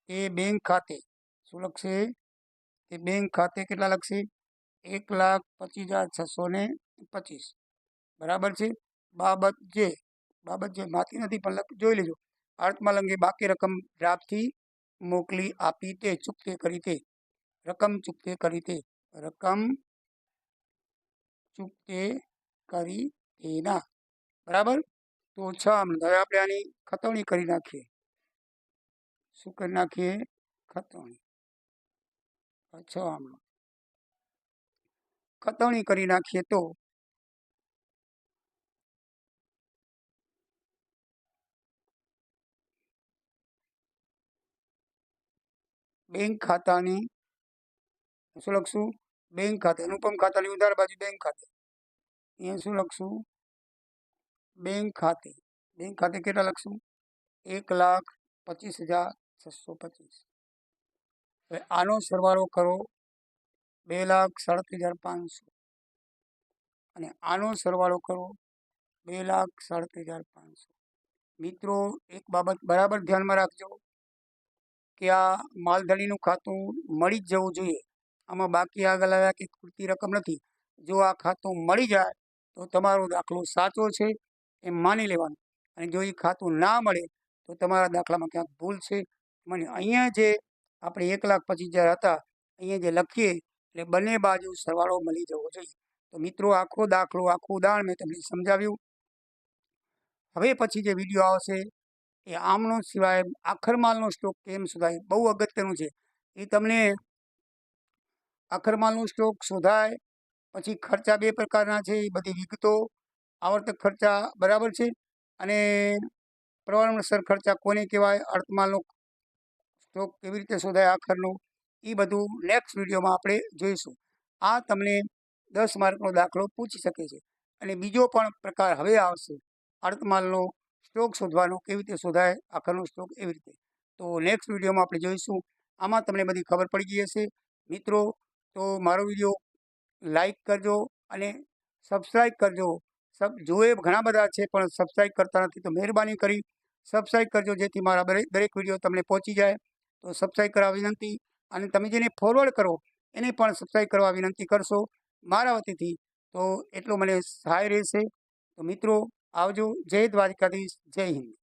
એ બેંક ખાતે શું લખશે? તે બેંક ખાતે કેટલા લખશે? 1,25,625. બરાબર છે. બાબત જે માથી નથી પણ જોઈ લેજો. અર્થમાં લંગે બાકી રકમ ડ્રાફ્ટથી મોકલી આપી તે ચૂકતે કરી તે. રકમ ચૂકતે કરી તે. રકમ ચૂકતે કરી તેના. બરાબર. તો 6. હવે આપણે આની ખતવણી કરી નાખીએ. શું કરી નાખીએ? ખતવણી. 6 ખતવણી કરી નાખીએ તો બેંક ખાતાની શું લખશું? બેંક ખાતે. અનુપમ ખાતાની ઉધાર બાજુ બેંક ખાતે. અહીંયા શું લખશું? બેંક ખાતે. બેંક ખાતે કેટલા લખશું? 1,25,625. હવે આનો સરવાળો કરો 2,37,500 અને આનો સરવાળો કરો 2,37,500. મિત્રો, એક બાબત બરાબર ધ્યાનમાં રાખજો કે આ માલધારીનું ખાતું મળી જ જવું જોઈએ. આમાં બાકી આગળ આવ્યા કે પૂરતી રકમ નથી. જો આ ખાતું મળી જાય તો તમારો દાખલો સાચો છે એમ માની લેવાનું, અને જો એ ખાતું ના મળે તો તમારા દાખલામાં ક્યાંક ભૂલ છે. મને અહીંયા જે આપણે 1,25,000 હતા, અહીંયા જે લખીએ એટલે બંને બાજુ સરવાળો મળી જવો જોઈએ. તો મિત્રો, આખો દાખલો, આખું ઉદાહરણ મેં તમને સમજાવ્યું. હવે પછી જે વિડીયો આવશે એ આમનો સિવાય આખર માલનો સ્ટોક કેમ શોધાય, બહુ અગત્યનું છે. એ તમને આખર માલનો સ્ટોક શોધાય પછી ખર્ચા 2 પ્રકારના છે, એ બધી વિગતો, આવર્તક ખર્ચા બરાબર છે, અને પ્રમાણસર ખર્ચા કોને કહેવાય, અર્થમાલનો સ્ટોક કેવી રીતે શોધાય આખરનો, એ બધું નેક્સ્ટ વિડીયોમાં આપણે જોઈશું. આ તમને 10 માર્કનો દાખલો પૂછી શકે છે. અને બીજો પણ પ્રકાર હવે આવશે, અર્થમાલનો સ્ટોક શોધવાનો, કેવી રીતે શોધાય આખરનો સ્ટોક, એવી રીતે. તો નેક્સ્ટ વિડીયોમાં આપણે જોઈશું. આમાં તમને બધી ખબર પડી ગઈ હશે. મિત્રો, તો મારો વિડીયો લાઈક કરજો અને સબસ્ક્રાઈબ કરજો. જોએ ઘણા બધા છે પણ સબસ્ક્રાઈબ કરતા નથી, તો મહેરબાની કરી સબસ્ક્રાઈબ કરજો, જેથી મારા દરેક વિડીયો તમને પહોંચી જાય. તો સબસ્ક્રાઈબ કરવા વિનંતી. અને તમે જેને ફોરવર્ડ કરો એને પણ સબસ્ક્રાઈબ કરવા વિનંતી કરશો મારા વતીથી, તો એટલો મને સહાય રહેશે. તો મિત્રો, આવજો. જય દ્વારકાધીશ. જય હિન્દ.